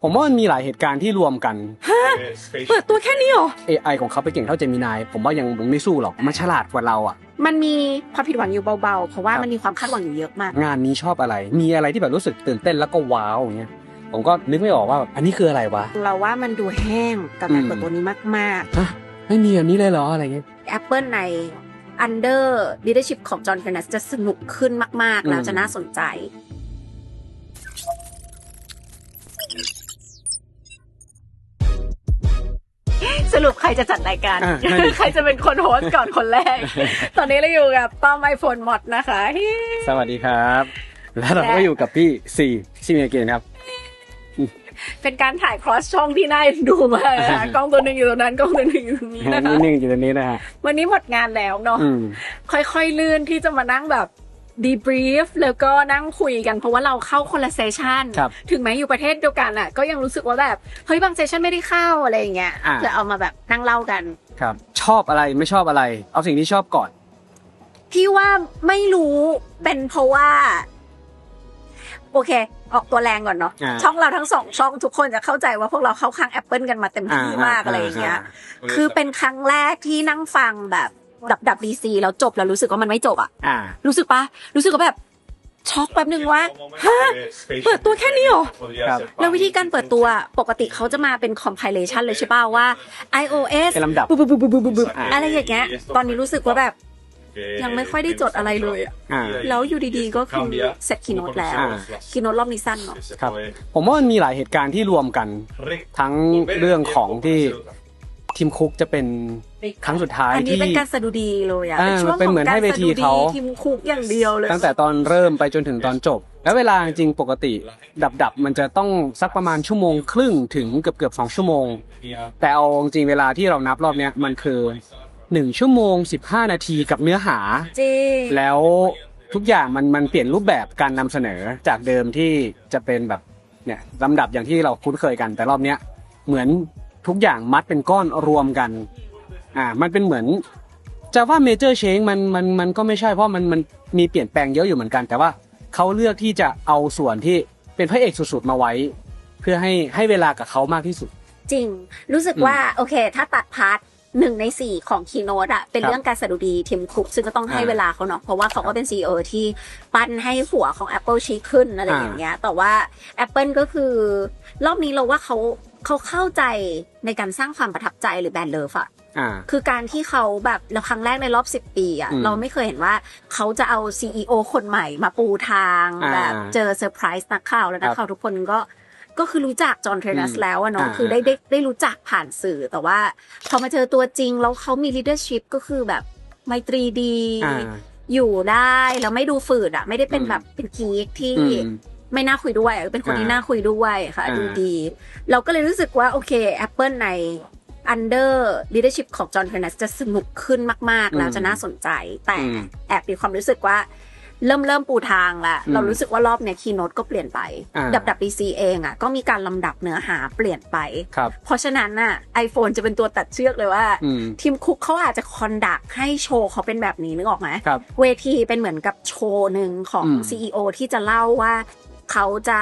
ผมว่ามันมีหลายเหตุการณ์ที่รวมกันเปิดตัวแค่นี้เหรอ AI ของเขาไปเก่งเท่า Gemini ผมว่ายังไม่สู้หรอกมันฉลาดกว่าเราอ่ะมันมีความผิดหวังอยู่เบาๆเพราะว่ามันมีความคาดหวังอยู่เยอะมากงานนี้ชอบอะไรมีอะไรที่แบบรู้สึกตื่นเต้นแล้วก็ว้าวอย่างเงี้ยผมก็นึกไม่ออกว่าอันนี้คืออะไรวะเราว่ามันดูแห้งกับการเปิดตัวนี้มากๆไม่มีแบบนี้เลยเหรออะไรเงี้ย Apple ใน Under Leadership ของ John Furness จะสนุกขึ้นมากๆแล้วจะน่าสนใจสรุปใครจะจัดรายการ ใครจะเป็นคนโฮสต์ก่อนคนแรก ตอนนี้เราอยู่กับต้อม iPhone Mod นะคะสวัสดีครับแล้วเราก็อยู่กับพี่ซีเมียเกนครับเป็นการถ่าย cross ช่องที่น่าดูมากกล้องตัวหนึ่งอยู่ตรงนั้นกล้องตัวหนึ่งอยู่ตรงนี้นะคะนิ่งอยู่ตรงนี้นะฮะวันนี้หมดงานแล้วเนาะค่อยๆลื่นที่จะมานั่งแบบdebrief แล้วก็นั่งคุยกันเพราะว่าเราเข้าคนละเซสชันถึงแม้อยู่ประเทศเดียวกันอ่ะก็ยังรู้สึกว่าแบบเฮ้ยบางเซสชันไม่ได้เข้าอะไรอย่างเงี้ยจะเอามาแบบนั่งเล่ากันครับชอบอะไรไม่ชอบอะไรเอาสิ่งที่ชอบก่อนพี่ว่าไม่รู้เป็นเพราะว่าโอเคออกตัวแรงก่อนเนาะช่องเราทั้งสองช่องทุกคนจะเข้าใจว่าพวกเราเข้าข้าง Apple กันมาเต็มที่มากอะไรอย่างเงี้ยคือเป็นครั้งแรกที่นั่งฟังแบบดับ DC แล้วจบแล้วรู้สึกว่ามันไม่จบอ่ะรู้สึกปะรู้สึกว่าแบบช็อกแป๊บนึงว่าฮะเปิดตัวแค่นี้เหรอแล้ววิธีการเปิดตัวปกติเขาจะมาเป็น compilation เลยใช่ป่ะว่า iOS เป็นลำดับอะไรอย่างเงี้ยตอนนี้รู้สึกว่าแบบยังไม่ค่อยได้จดอะไรเลยแล้วอยู่ดีๆก็คือเสร็จคีโนตแล้วคีโนตรอบนี้สั้นเนาะครับผมว่ามันมีหลายเหตุการณ์ที่รวมกันทั้งเรื่องของที่ทีมคุกจะเป็นครั้งสุดท้ายที่อันนี้เป็นการสะดุดีเลยอ่ะเป็นเหมือนให้เวทีเขาทีมคุกอย่างเดียวเลยตั้งแต่ตอนเริ่มไปจนถึงตอนจบแล้วเวลาจริงปกติดับมันจะต้องสักประมาณชั่วโมงครึ่งถึงเกือบ2 ชั่วโมงแต่เอาจริงเวลาที่เรานับรอบเนี้ยมันคือ1 ชั่วโมง15 นาทีกับเนื้อหาจริงแล้วทุกอย่างมันเปลี่ยนรูปแบบการนำเสนอจากเดิมที่จะเป็นแบบเนี่ยลำดับอย่างที่เราคุ้นเคยกันแต่รอบเนี้ยเหมือนทุกอย่างมัดเป็นก้อนรวมกันมันเป็นเหมือนจะว่าเมเจอร์เชนจ์มันก็ไม่ใช่เพราะมันมีเปลี่ยนแปลงเยอะอยู่เหมือนกันแต่ว่าเขาเลือกที่จะเอาส่วนที่เป็นพระเอกสุดๆมาไว้เพื่อให้เวลากับเขามากที่สุดจริงรู้สึกว่าโอเคถ้าตัดพาร์ท1 ใน 4ของคีโนตอ่ะเป็นเรื่องการสะดุดีทีมคุกซึ่งก็ต้องให้เวลาเขาเนาะเพราะว่าเขาก็เป็น CEO ที่ปั้นให้หัวของ Apple ชี้ขึ้นอะไรอย่างเงี้ยแต่ว่า Apple ก็คือรอบนี้เราว่าเขาเข้าใจในการสร้างความประทับใจหรือแบรนด์เลิฟอะคือการที่เขาแบบแล้วครั้งแรกในรอบ10 ปีอะเราไม่เคยเห็นว่าเขาจะเอา CEO คนใหม่มาปูทางแบบเจอเซอร์ไพรส์นักข่าวแล้วนักข่าวทุกคนก็คือรู้จักจอห์น เทรนัสแล้วอะเนาะคือได้รู้จักผ่านสื่อแต่ว่าพอมาเจอตัวจริงแล้วเขามี leadership ก็คือแบบไมตรีดีอยู่ได้แล้วไม่ดูฝืดอะไม่ได้เป็นแบบเป็นกีกที่ไม่น่าคุยด้วยเป็นคนที่น่าคุยด้วยค่ะดูดีเราก็เลยรู้สึกว่าโอเค Apple ใน Under Leadership ของ John Furness จะสนุกขึ้นมากๆแล้วจะน่าสนใจแต่แอบมีความรู้สึกว่าเริ่มปูทางละเรารู้สึกว่ารอบเนี้ยคีย์โน้ตก็เปลี่ยนไปดับ DC เองอ่ะก็มีการลำดับเนื้อหาเปลี่ยนไปเพราะฉะนั้นน่ะ iPhone จะเป็นตัวตัดเชือกเลยว่าทีมคุกเขาอาจจะคอนดักให้โชว์เขาเป็นแบบนี้นึกออกไหมเวทีเป็นเหมือนกับโชว์หนึ่งของ CEO ที่จะเล่าว่าเขาจะ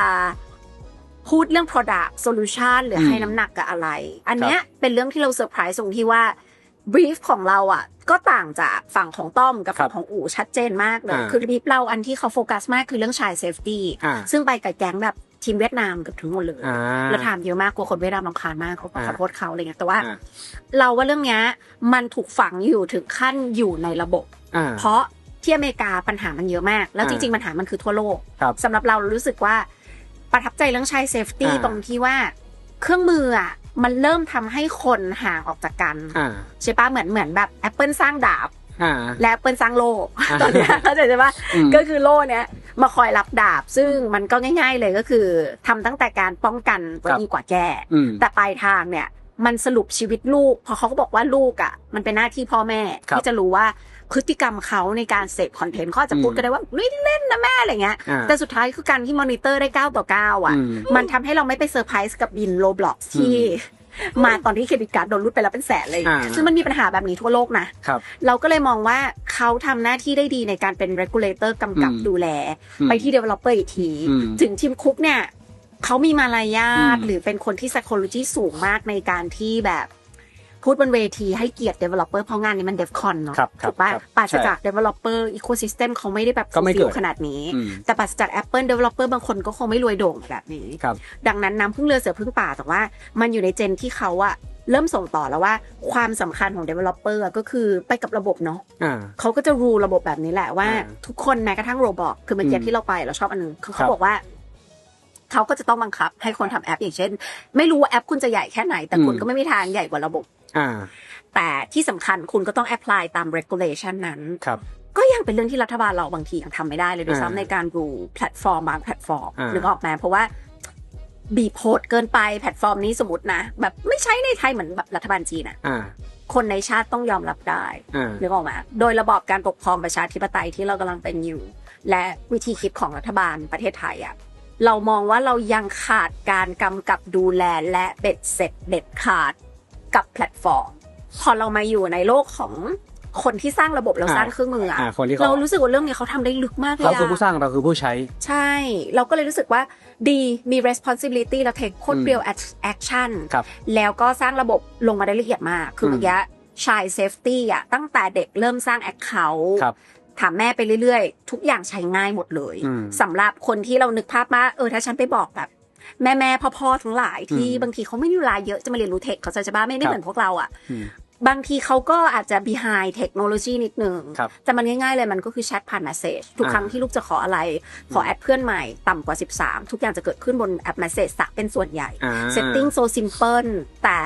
พูดเรื่อง product solution หรือให้น้ำหนักกับอะไรอันเนี้ยเป็นเรื่องที่เราเซอร์ไพรส์ตรงที่ว่าbrief ของเราอ่ะก็ต่างจากฝั่งของต้อมกับฝั่งของอู๋ชัดเจนมากเลยคือ brief เราอันที่เขาโฟกัสมากคือเรื่อง child safety ซึ่งไปกับแก๊งแบบทีมเวียดนามกับทั้งหมดเลยแล้วถามเยอะมากกลัวคนเวียดนามรำคาญมากเขาขอโทษเขาอะไรเงี้ยแต่ว่าเราว่าเรื่องนี้มันถูกฝังอยู่ถึงขั้นอยู่ในระบบเพราะที่อเมริกาปัญหามันเยอะมากแล้วจริงๆปัญหามันคือทั่วโลกสำหรับเรารู้สึกว่าประทับใจเรื่อง child safety ตรงที่ว่าเครื่องมืออ่ะมันเริ่มทำให้คนห่างออกจากกันใช่ปะเหมือนแบบ Apple สร้างดาบและ Apple สร้างโล่ตอนนี้เข้าใจใช่ปะก็คือโล่เนี้ยมาคอยรับดาบซึ่งมันก็ง่ายๆเลยก็คือทำตั้งแต่การป้องกันดีกว่าแก้แต่ปลายทางเนี่ยมันสรุปชีวิตลูกพอเขาก็บอกว่าลูกอ่ะมันเป็นหน้าที่พ่อแม่ที่จะรู้ว่าพฤติกรรมเขาในการเสพคอนเทนต์เขาจะพูดก็ได้ว่าเล่นนะแม่อะไรเงี้ยแต่สุดท้ายคือการที่มอนิเตอร์ได้9 ต่อ 9อ่ะมันทำให้เราไม่ไปเซอร์ไพรส์กับบินโรบล็อกที่มาตอนที่เครดิตการ์ดโดนรูดไปแล้วเป็นแสนเลยซึ่งมันมีปัญหาแบบนี้ทั่วโลกนะเราก็เลยมองว่าเขาทำหน้าที่ได้ดีในการเป็น regulator กำกับดูแลไปที่ developer อีกทีถึงทีมคุกเนี่ย เขามีมารยาทหรือเป็นคนที่ psychology สูงมากในการที่แบบพูดบนเวทีให้เกียรติ developer เพราะงานนี้มัน DevCon เนาะถูกป่ะปราศจาก developer ecosystem เขาไม่ได้แบบฟูลขนาดนี้แต่ปราศจาก Apple developer บางคนก็คงไม่รวยโด่งแบบนี้ดังนั้นน้ำพึ่งเรือเสือพึ่งป่าแต่ว่ามันอยู่ในเจนที่เขาอะเริ่มส่งต่อแล้วว่าความสำคัญของ developer ก็คือไปกับระบบเนาะเขาก็จะรูระบบแบบนี้แหละว่าทุกคนแม้กระทั่งโรบอทคือเมื่อกี้ที่เราไปเราชอบอันนึงเขาบอกว่าเขาก็จะต้องบังคับให้คนทำแอปอย่างเช่นไม่รู้ว่าแอปคุณจะใหญ่แค่ไหนแต่คุณก็ไม่มีทางใหญ่กว่าระบบแต่ที่สำคัญคุณก็ต้อง apply ตาม regulation นั้นก็ยังเป็นเรื่องที่รัฐบาลเราบางทียังทำไม่ได้เลยด้วยซ้ำในการดูแพลตฟอร์มบางแพลตฟอร์มนึกออกไหมเพราะว่าบีบโพสเกินไปแพลตฟอร์มนี้สมมตินะแบบไม่ใช้ในไทยเหมือนแบบรัฐบาลจีนคนในชาติต้องยอมรับได้นึกออกไหมโดยระบอบการปกครองประชาธิปไตยที่เรากำลังเป็นอยู่และวิธีคิดของรัฐบาลประเทศไทยเรามองว่าเรายังขาดการกำกับดูแลและเบ็ดเสร็จเด็ดขาดกับแพลตฟอร์มพอเรามาอยู่ในโลกของคนที่สร้างระบบเราสร้างเครื่องมือเรารู้สึกว่าเรื่องนี้เขาทำได้ลึกมากเลยเขาคือผู้สร้างเราคือผู้ใช้ใช่เราก็เลยรู้สึกว่าดีมี responsibility แล้ว take โคตร real action แล้วก็สร้างระบบลงมาได้ละเอียดมากคือเมื่อกี้child safety ตั้งแต่เด็กเริ่มสร้าง accountถามแม่ไปเรื่อยๆทุกอย่างใช้ง่ายหมดเลยสำหรับคนที่เรานึกภาพว่าถ้าฉันไปบอกแบบแม่พ่อทั้งหลายที่บางทีเขาไม่มีเวลาเยอะจะมาเรียนรู้เทคเขาจะบ้าไม่ได้เหมือนพวกเราบางทีเขาก็อาจจะ behind technology นิดนึงแต่มันง่ายๆเลยมันก็คือแชทผ่าน message ทุกครั้งที่ลูกจะขออะไรขอแอดเพื่อนใหม่ต่ำกว่า13ทุกอย่างจะเกิดขึ้นบนแอป message เป็นส่วนใหญ่ setting so simple แต่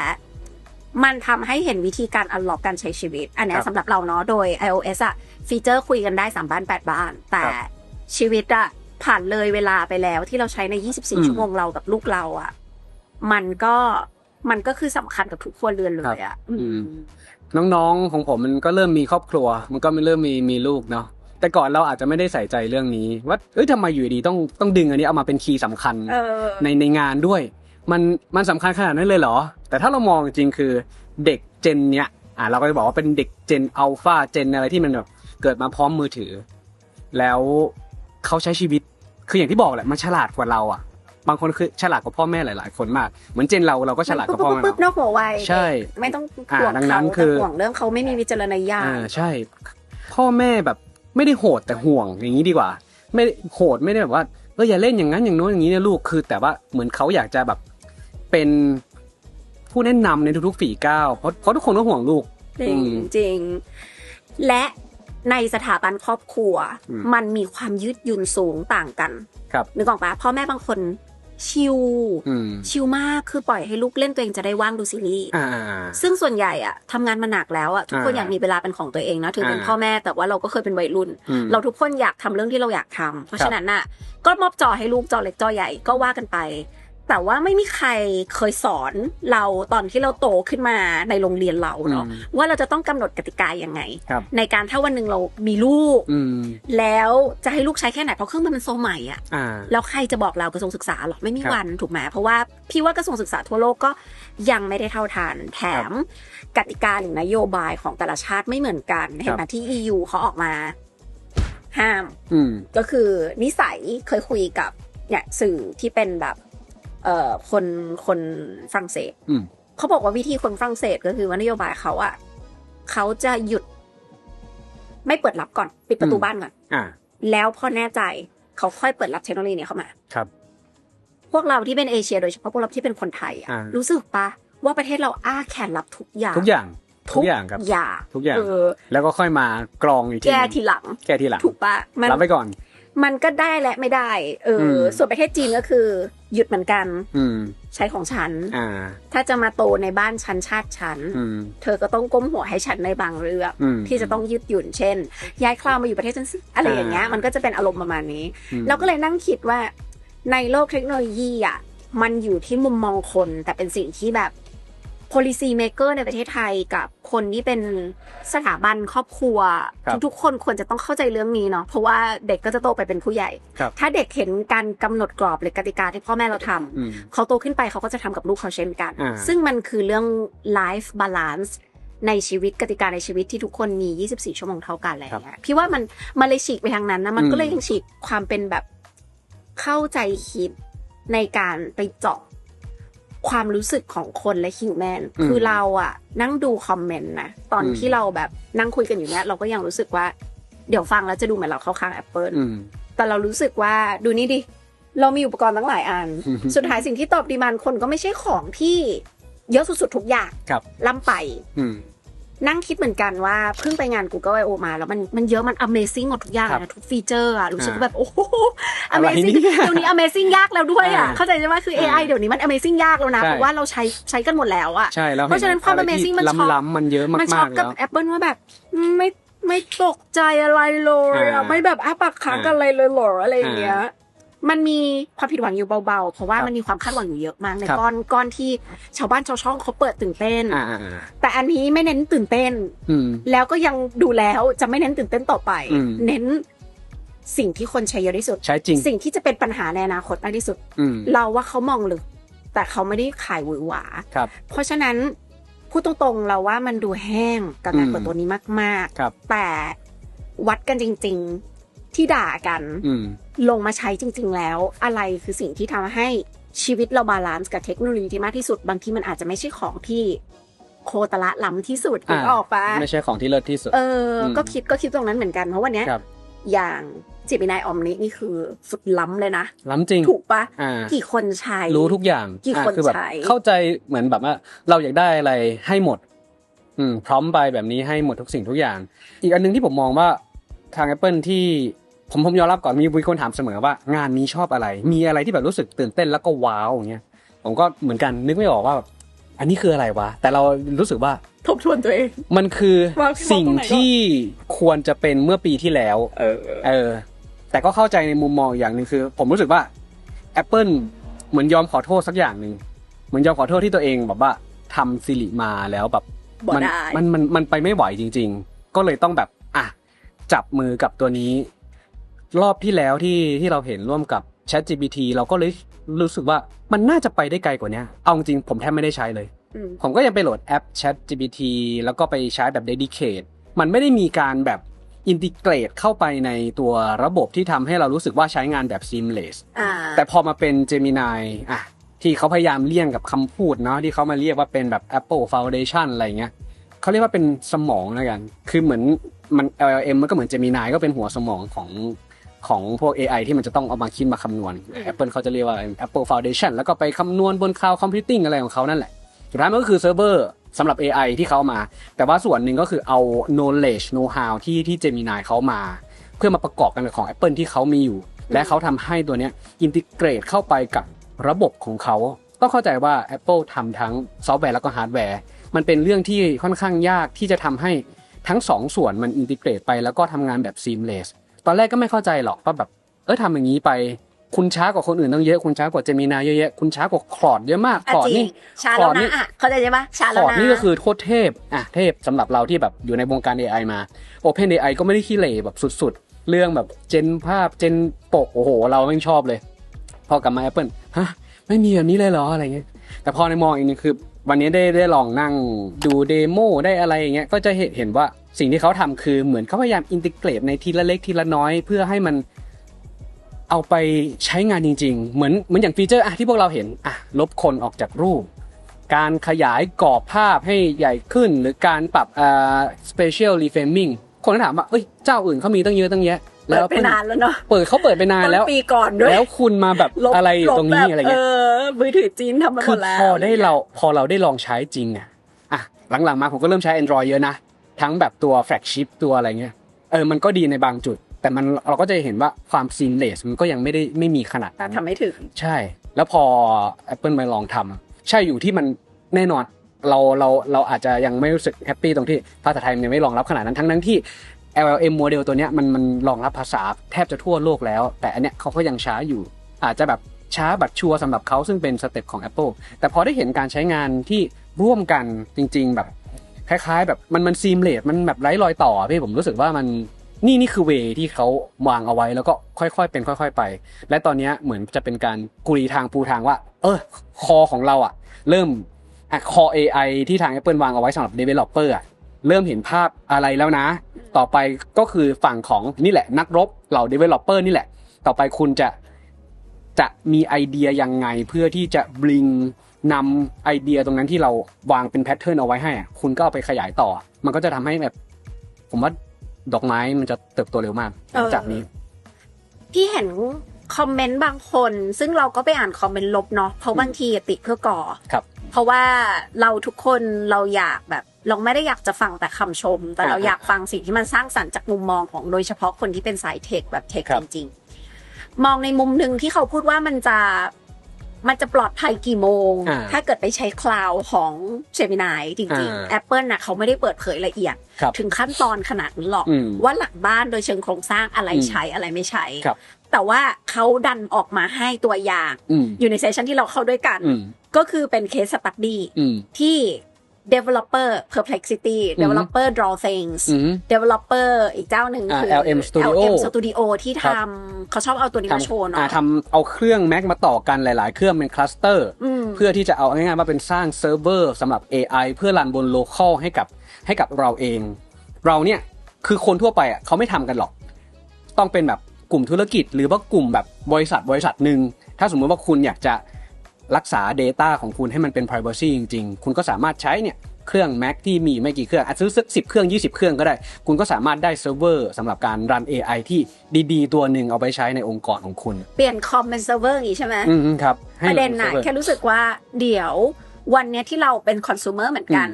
มันทำให้เห็นวิธีการ unlock การใช้ชีวิตอันนี้สำหรับเราเนาะโดย iOS ฟีเจอร์คุยกันได้3บ้าน8บ้านแต่ชีวิตผ่านเลยเวลาไปแล้วที่เราใช้ใน24ชั่วโมงเรากับลูกเรามันก็คือสำคัญกับทุกครัวเรือนเลยน้องๆของผมมันก็เริ่มมีครอบครัวมันก็เริ่มมีลูกเนาะแต่ก่อนเราอาจจะไม่ได้ใส่ใจเรื่องนี้ว่าทำไมอยู่ดีต้องดึงอันนี้เอามาเป็นคีย์สำคัญในงานด้วยมันสำคัญขนาดนั้นเลยเหรอแต่ถ้าเรามองจริงคือเด็กเจนเนี้ยเราก็จะบอกว่าเป็นเด็กเจนอัลฟาเจนอะไรที่มันแบบเกิดมาพร้อมมือถือแล้วเขาใช้ชีวิตคืออย่างที่บอกแหละมันฉลาดกว่าเราบางคนคือฉลาดกว่าพ่อแม่หลายๆคนมากเหมือนเจนเราก็ฉลาดกว่าพ่อแม่ปุ๊บนอกหัววัยใช่ไม่ต้องห่วงเขาห่วงเรื่องเขาไม่มีวิจารณญาณใช่พ่อแม่แบบไม่ได้โหดแต่ห่วงอย่างนี้ดีกว่าไม่โหดไม่ได้แบบว่าอย่าเล่นอย่างนั้นอย่างโน้นอย่างนี้นะลูกคือแต่ว่าเหมือนเขาอยากจะแบบเป็นผู้แนะนำในทุกๆฝีก้าวเพราะทุกคนก็ห่วงลูกจริงและในสถาบันครอบครัวมันมีความยืดหยุ่นสูงต่างกันนึกออกปะพ่อแม่บางคนชิลมากคือปล่อยให้ลูกเล่นตัวเองจะได้ว่างดูซีรีส์ซึ่งส่วนใหญ่ทำงานมาหนักแล้วทุกคนอยากมีเวลาเป็นของตัวเองนะถึงเป็นพ่อแม่แต่ว่าเราก็เคยเป็นวัยรุ่นเราทุกคนอยากทำเรื่องที่เราอยากทำเพราะฉะนั้นก็มอบจอให้ลูกจอเล็กจอใหญ่ก็ว่ากันไปแต่ว่าไม่มีใครเคยสอนเราตอนที่เราโตขึ้นมาในโรงเรียนเราเนาะว่าเราจะต้องกำหนดกติกายังไงในการถ้าวันหนึ่งเรามีลูกแล้วจะให้ลูกใช้แค่ไหนเพราะเครื่องมันโซใหม่แล้วใครจะบอกเรากระทรวงศึกษาหรอไม่มีวันถูกไหมเพราะว่าพี่ว่ากระทรวงศึกษาทั่วโลกก็ยังไม่ได้เท่าทันแถมกติกาหรือนโยบายของแต่ละชาติไม่เหมือนกันเห็นไหมที่ EU เขาออกมาห้ามก็คือนิสัยเคยคุยกับเนี่ยสื่อที่เป็นแบบคนฝรั่งเศสเขาบอกว่าวิธีคนฝรั่งเศสก็คือว่านโยบายเขาจะหยุดไม่เปิดรับก่อนปิดประตูบ้านก่อนแล้วพอแน่ใจเขาค่อยเปิดรับเทคโนโลยีนี้เข้ามาครับพวกเราที่เป็นเอเชียโดยเฉพาะพวกเราที่เป็นคนไทยรู้สึกปะว่าประเทศเราแขนรับทุกอย่างครับทุกอย่างแล้วก็ค่อยมากรองอีกทีแก้ทีหลังถูกปะรับไปก่อนมันก็ได้และไม่ได้ส่วนประเทศจีนก็คือหยุดเหมือนกันใช้ของฉันถ้าจะมาโตในบ้านฉันชาติฉันเธอก็ต้องก้มหัวให้ฉันในบางเรื่องที่จะต้องยืดหยุ่นเช่นย้ายคราวมาอยู่ประเทศฉันสิอะไรอย่างเงี้ยมันก็จะเป็นอารมณ์ประมาณนี้เราก็เลยนั่งคิดว่าในโลกเทคโนโลยีมันอยู่ที่มุมมองคนแต่เป็นสิ่งที่แบบ policy maker ในประเทศไทยกับคนที่เป็นสถาบันครอบครัวทุกๆคนควรจะต้องเข้าใจเรื่องนี้เนาะเพราะว่าเด็กก็จะโตไปเป็นผู้ใหญ่ถ้าเด็กเห็นการกำหนดกรอบหรือกติกาที่พ่อแม่เราทำเขาโตขึ้นไปเขาก็จะทำกับลูกเขาเช่นกันซึ่งมันคือเรื่อง life balance ในชีวิตกติกาในชีวิตที่ทุกคนมี24ชั่วโมงเท่ากันอะไรอย่างเงี้ยพี่ว่ามันเลยฉีกไปทางนั้นนะมันก็เลยยังฉีกความเป็นแบบเข้าใจคิด ในการไปเจาะความรู้สึกของคนและฮิวแมนคือเราอะนั่งดูคอมเมนต์นะตอนที่เราแบบนั่งคุยกันอยู่เนี้ยเราก็ยังรู้สึกว่าเดี๋ยวฟังแล้วจะดูเหมือนเราเข้าข้าง Apple แต่เรารู้สึกว่าดูนี่ดิเรามีอุปกรณ์ตั้งหลายอัน สุดท้ายสิ่งที่ตอบดีมานด์คนก็ไม่ใช่ของที่เยอะสุดๆทุกอย่างล่ำไปนั่งคิดเหมือนกันว่าเพิ่งไปงาน Google I/O มาแล้วมันเยอะมัน Amazing หมดทุกอย่างนะทุกฟีเจอร์อะรู้สึกแบบโอ้โห Amazing เดี๋ยวนี้ Amazing ยากแล้วด้วยอะเข้าใจใช่ไหมคือ AI เดี๋ยวนี้มัน Amazing ยากแล้วนะเพราะว่าเราใช้กันหมดแล้วอะเพราะฉะนั้นความ Amazing มันช็อกมันเยอะมากๆแล้วมันช็อกกับ Apple ว่าแบบไม่ตกใจอะไรเลยอะไม่แบบอ้าปากค้างกันอะไรเลยหรออะไรอย่างเงี้ยมันมีความผิดหวังอยู่เบาๆเพราะว่ามันมีความคาดหวังอยู่เยอะมากในก้อนที่ชาวบ้านชาวช่องเขาเปิดตื่นเต้นแต่อันนี้ไม่เน้นตื่นเต้นแล้วก็ยังดูแล้วจะไม่เน้นตื่นเต้นต่อไปเน้นสิ่งที่คนใช้เยอะที่สุดใช้จริงสิ่งที่จะเป็นปัญหาในอนาคตมากที่สุดเราว่าเขามองลึกแต่เขาไม่ได้ขายหวือหวาเพราะฉะนั้นพูดตรงๆเราว่ามันดูแห้งกับการเปิดตัวนี้มากๆแต่วัดกันจริงๆที่ด่ากันลงมาใช้จริงๆแล้วอะไรคือสิ่งที่ทำให้ชีวิตเราบาลานซ์กับเทคโนโลยีที่มากที่สุดบางทีมันอาจจะไม่ใช่ของที่โคตรละล้ำที่สุดออกปะไม่ใช่ของที่เลิศที่สุดก็คิดตรงนั้นเหมือนกันเพราะวันนี้อย่างGemini Omni นี่คือสุดล้ำเลยนะล้ำจริงถูกปะกี่คนใช้รู้ทุกอย่างกี่คนใช้เข้าใจเหมือนแบบว่าเราอยากได้อะไรให้หมดพร้อมไปแบบนี้ให้หมดทุกสิ่งทุกอย่างอีกอันนึงที่ผมมองว่าทาง Apple ที่ผมยอมรับก่อนมีคนถามเสมอว่างานนี้ชอบอะไรมีอะไรที่แบบรู้สึกตื่นเต้นแล้วก็ว้าวอย่างเงี้ยผมก็เหมือนกันนึกไม่ออกว่าอันนี้คืออะไรวะแต่เรารู้สึกว่าทบทวนตัวเองมันคือสิ่งที่ควรจะเป็นเมื่อปีที่แล้วแต่ก็เข้าใจในมุมมองอย่างนึงคือผมรู้สึกว่า Apple เหมือนยอมขอโทษสักอย่างนึงเหมือนยอมขอโทษที่ตัวเองแบบว่าทำซิริมาแล้วแบบมันไปไม่ไหวจริงๆก็เลยต้องแบบจับมือกับตัวนี้รอบที่แล้วที่เราเห็นร่วมกับ ChatGPT เราก็เลยรู้สึกว่ามันน่าจะไปได้ไกลกว่านี้เอาจริงผมแทบไม่ได้ใช้เลยผมก็ยังไปโหลดแอป ChatGPT แล้วก็ไปใช้แบบ Dedicate มันไม่ได้มีการแบบอินทิเกรตเข้าไปในตัวระบบที่ทำให้เรารู้สึกว่าใช้งานแบบ seamless แต่พอมาเป็น Gemini ที่เขาพยายามเลี่ยงกับคำพูดเนาะที่เขามาเรียกว่าเป็นแบบ Apple Foundation อะไรเงี้ยเขาเรียกว่าเป็นสมองแล้วกันคือเหมือนมัน LLM มันก็เหมือน Gemini ก็เป็นหัวสมองของพวก AI ที่มันจะต้องเอามาคิดมาคำนวณ Apple เขาจะเรียกว่า Apple Foundation แล้วก็ไปคำนวณบน Cloud Computing อะไรของเขานั่นแหละสุดท้ายมันก็คือเซิร์ฟเวอร์สำหรับ AI ที่เขามาแต่ว่าส่วนหนึ่งก็คือเอา knowledge know how ที่ Gemini เขามาเพื่อมาประกอบกันกับของ Apple ที่เขามีอยู่และเขาทำให้ตัวเนี้ยอินทิเกรตเข้าไปกับระบบของเขาต้องเข้าใจว่า Apple ทำทั้งซอฟต์แวร์แล้วก็ฮาร์ดแวร์มันเป็นเรื่องที่ค่อนข้างยากที่จะทำให้ทั้งสองส่วนมันอินทิเกรตไปแล้วก็ทำงานแบบ seamless ตอนแรกก็ไม่เข้าใจหรอกว่าแบบทำอย่างนี้ไปคุณช้ากว่าคนอื่นต้องเยอะคุณช้ากว่า Gemini เยอะๆคุณช้ากว่า Claude เยอะมาก Claude นี่ช้าแล้วนะเข้าใจใช่ปะช้าแล้วนะ Claude นี่ก็คือโคตรเทพเทพสำหรับเราที่แบบอยู่ในวงการ AI มา OpenAI ก็ไม่ได้ขี้เหร่แบบสุดๆเรื่องแบบเจนภาพเจนปกโอ้โหเราไม่ชอบเลยพอกลับมา Apple ไม่มีแบบนี้เลยเหรออะไรเงี้ยแต่พอในมองอีกนึงคือวันนี้ได้ลองนั่งดูเดโมได้อะไรอย่างเงี้ยก็จะเห็นว่าสิ่งที่เขาทำคือเหมือนเขาพยายามอินทิเกรตในทีละเล็กทีละน้อยเพื่อให้มันเอาไปใช้งานจริงๆเหมือนอย่างฟีเจอร์ที่พวกเราเห็นลบคนออกจากรูปการขยายกรอบภาพให้ใหญ่ขึ้นหรือการปรับspecial reframing คนก็ถามว่าเจ้าอื่นเขามีตั้งเยอะตั้งแยะแล้วไปนานแล้วเนาะเปิดไปนานแล้วปีก่อนด้วยแล้วคุณมาแบบอะไรตรงนี้อะไรเงี้ยมือถือจีนทำมาหมดแล้วพอเราได้ลองใช้จริงหลังๆมาผมก็เริ่มใช้ Android เยอะนะทั้งแบบตัวแฟลกชิพตัวอะไรเงี้ยมันก็ดีในบางจุดแต่เราก็จะเห็นว่าความ seamless มันก็ยังไม่มีขนาดนั้นทำไม่ถึงใช่แล้วพอ Apple มาลองทำใช่อยู่ที่มันแน่นอนเราอาจจะยังไม่รู้สึกแฮปปี้ตรงที่ภาษาไทยมันยังไม่รองรับขนาดนั้นทั้งที่ LLM โมเดลตัวเนี้ยมันรองรับภาษาแทบจะทั่วโลกแล้วแต่อันเนี้ยเขาก็ยังช้าอยู่อาจจะแบบช้าบัดชัวร์สำหรับเขาซึ่งเป็นสเต็ปของ Apple แต่พอได้เห็นการใช้งานที่ร่วมกันจริงๆแบบคล้ายๆแบบมันซีมเลสมันแบบไร้รอยต่อพี่ผมรู้สึกว่ามันนี่คือเวที่เขาวางเอาไว้แล้วก็ค่อยๆเป็นค่อยๆไปและตอนนี้เหมือนจะเป็นการกุยทางปูทางว่าคอของเราเริ่มคอ AI ที่ทาง Apple วางเอาไว้สำหรับ developer เริ่มเห็นภาพอะไรแล้วนะต่อไปก็คือฝั่งของนี่แหละนักรบเหล่า developer นี่แหละต่อไปคุณจะ จะมีไอเดียยังไงเพื่อที่จะบลิงนำไอเดียตรงนั้นที่เราวางเป็นแพทเทิร์นเอาไว้ให้คุณก็เอาไปขยายต่อมันก็จะทำให้แบบผมว่าดอกไม้มันจะเติบโตเร็วมากจากนี้พี่เห็นคอมเมนต์บางคนซึ่งเราก็ไปอ่านคอมเมนต์ลบเนาะเพราะบางทีติเพื่อก่อครับเพราะว่าเราทุกคนเราอยากแบบเราไม่ได้อยากจะฟังแต่คำชมแต่เราอยากฟังสิ่งที่มันสร้างสรรค์จากมุมมองของโดยเฉพาะคนที่เป็นสายเทคแบบเทคจริงๆมองในมุมนึงที่เขาพูดว่ามันจะปลอดภัยกี่โมงถ้าเกิดไปใช้คลาวด์ของ Gemini จริงๆ Apple น่ะเขาไม่ได้เปิดเผยละเอียดถึงขั้นตอนขนาดนั้นหรอกว่าหลังบ้านโดยเชิงโครงสร้างอะไรใช้อะไรไม่ใช้แต่ว่าเขาดันออกมาให้ตัวอย่างอยู่ในเซสชันที่เราเข้าด้วยกันก็คือเป็น case study ที่ developer perplexity developer draw things developer อีกเจ้าหนึ่งคือ LM Studio ที่ทำเขาชอบเอาตัวนี้มาโชว์เนาะทำเอาเครื่อง Mac มาต่อกันหลายๆเครื่องเป็นคลัสเตอร์เพื่อที่จะเอาง่ายๆว่าเป็นสร้างเซิร์ฟเวอร์สำหรับ AI เพื่อรันบน local ให้กับเราเองเราเนี่ยคือคนทั่วไปอ่ะเขาไม่ทำกันหรอกต้องเป็นแบบกลุ่มธุรกิจหรือว่ากลุ่มแบบบริษัทหนึ่งถ้าสมมติว่าคุณอยากจะรักษา data ของคุณให้มันเป็น privacy จริงๆคุณก็สามารถใช้เนี่ยเครื่อง Mac ที่มีไม่กี่เครื่องอาจซื้อสัก10 เครื่อง 20 เครื่องก็ได้คุณก็สามารถได้เซิร์ฟเวอร์สำหรับการรัน AI ที่ดีๆตัวหนึ่งเอาไปใช้ในองค์กรของคุณเปลี่ยนคอมเป็นเซิร์ฟเวอร์อย่างนี้ใช่ไหมครับประเด็นน่ะแค่รู้สึกว่าเดี๋ยววันนี้ที่เราเป็นคอน sumer เหมือนกัน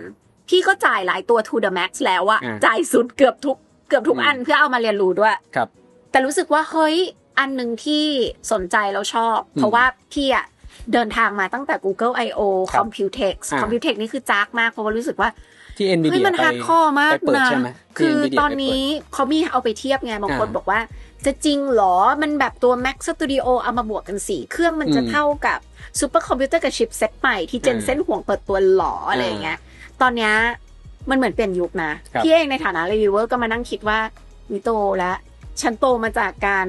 พี่ก็จ่ายหลายตัว to the max แล้วอะจ่ายสุดเกือบทุกอันเพื่อเอามาเรียนรู้ด้วยครับแต่รู้สึกว่าเฮ้ยอันนึงที่สนใจแล้วชอบเพราะว่าพี่อะเดินทางมาตั้งแต่ Google I/O Computex นี่คือจากมากเพราะว่ารู้สึกว่าที่ Nvidia มันฮาร์ดคอร์มากนะคือตอนนี้ Nvidia เขามีเอาไปเทียบไงบางคนบอกว่าจะจริงหรอมันแบบตัว Mac Studio เอามาบวกกัน4เครื่องมันจะเท่ากับซูเปอร์คอมพิวเตอร์กับชิปเซตใหม่ที่เจนเส้นห่วงเปิดตัวหรออะไรอย่างเงี้ยตอนเนี้ยมันเหมือนเปลี่ยนยุคนะพี่เองในฐานะรีวิวเวอร์ก็มานั่งคิดว่าวิโตแล้วฉันโตมาจากการ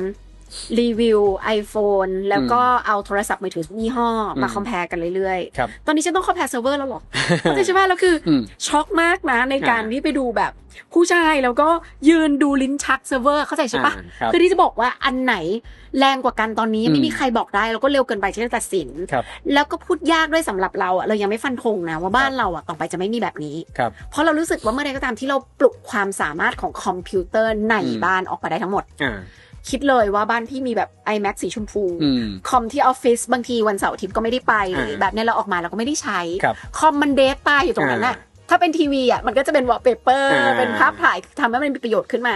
รีวิว iPhone แล้วก็เอาโทรศัพท์มือถือยี่ห้อมาคอมเพลกันเรื่อยๆตอนนี้ฉันต้องคอมเพลเซิร์ฟเวอร์แล้วหรอใช่ไหมแล้วคือช็อกมากนะในการที่ไปดูแบบผู้ชายแล้วก็ยืนดูลิ้นชักเซิร์ฟเวอร์เข้าใจใช่ปะคือที่จะบอกว่าอันไหนแรงกว่ากันตอนนี้ไม่มีใครบอกได้แล้วก็เร็วเกินไปที่จะตัดสินแล้วก็พูดยากด้วยสำหรับเราอ่ะเรายังไม่ฟันธงนะว่าบ้านเราอ่ะต่อไปจะไม่มีแบบนี้เพราะเรารู้สึกว่าเมื่อใดก็ตามที่เราปลุกความสามารถของคอมพิวเตอร์ในบ้านออกมาได้ทั้งหมดคิดเลยว่าบ้านพี่มีแบบ iMac สีชมพูคอมที่ออฟฟิศบางทีวันเสาร์อาทิตย์ก็ไม่ได้ไปแบบนี้เราออกมาเราก็ไม่ได้ใช้คอมมันเดทตายอยู่ตรงนั้นน่ะถ้าเป็นทีวีอ่ะมันก็จะเป็นวอลเปเปอร์เป็นภาพถ่ายทำให้มันมีประโยชน์ขึ้นมา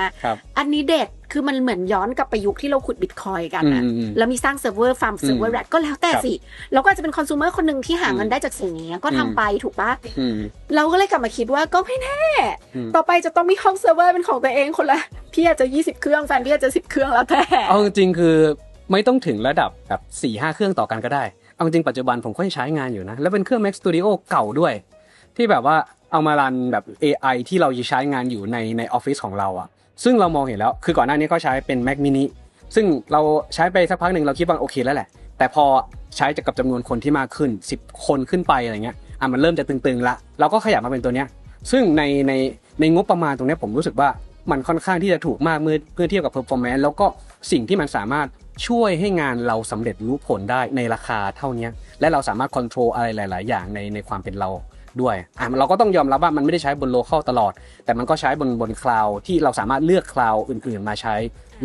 อันนี้เด็ดคือมันเหมือนย้อนกลับไปยุคที่เราขุดบิตคอยกันนะแล้วมีสร้างเซิร์ฟเวอร์ฟาร์มเซิร์ฟเวอร์แรดก็แล้วแต่สิเราก็อาจจะเป็นคอน sumer คนนึงที่หาเงินได้จากสิ่งนี้ก็ทำไปถูกปะเราก็เลยกลับมาคิดว่าก็ไม่แน่ต่อไปจะต้องมีห้องเซิร์ฟเวอร์เป็นของตัวเองคนละพี่อาจจะ20เครื่องแฟนพี่อาจจะ10เครื่องแล้วแต่เอาจริงๆคือไม่ต้องถึงระดับแบบ 4-5 เครื่องต่อกันก็ได้เอาจริงปัจจุบันผมก็ยังใช้งานอยู่นะแล้วเป็นเครื่อง Mac Studio เก่าด้วยที่แบบว่าเอามารันแบบ AI ที่เราใช้งานอยู่ในออฟฟิศของเราอ่ะซึ่งเรามองเห็นแล้วคือก่อนหน้านี้ก็ใช้เป็น Mac mini ซึ่งเราใช้ไปสักพักนึงเราคิดว่าโอเคแล้วแหละแต่พอใช้กับจำนวนคนที่มากขึ้น10คนขึ้นไปอะไรเงี้ยมันเริ่มจะตึงๆละเราก็ขยับมาเป็นตัวเนี้ยซึ่งในงบประมาณตรงนี้ผมรู้สึกว่ามันค่อนข้างที่จะถูกมากเมื่อเทียบกับ performance แล้วก็สิ่งที่มันสามารถช่วยให้งานเราสำเร็จรู้ผลได้ในราคาเท่านี้และเราสามารถ control อะไรหลายๆอย่างในความเป็นเราด้วยเราก็ต้องยอมรับว่ามันไม่ได้ใช้บนโลคอลตลอดแต่มันก็ใช้บนคลาวด์ที่เราสามารถเลือกคลาวด์อื่นๆมาใช้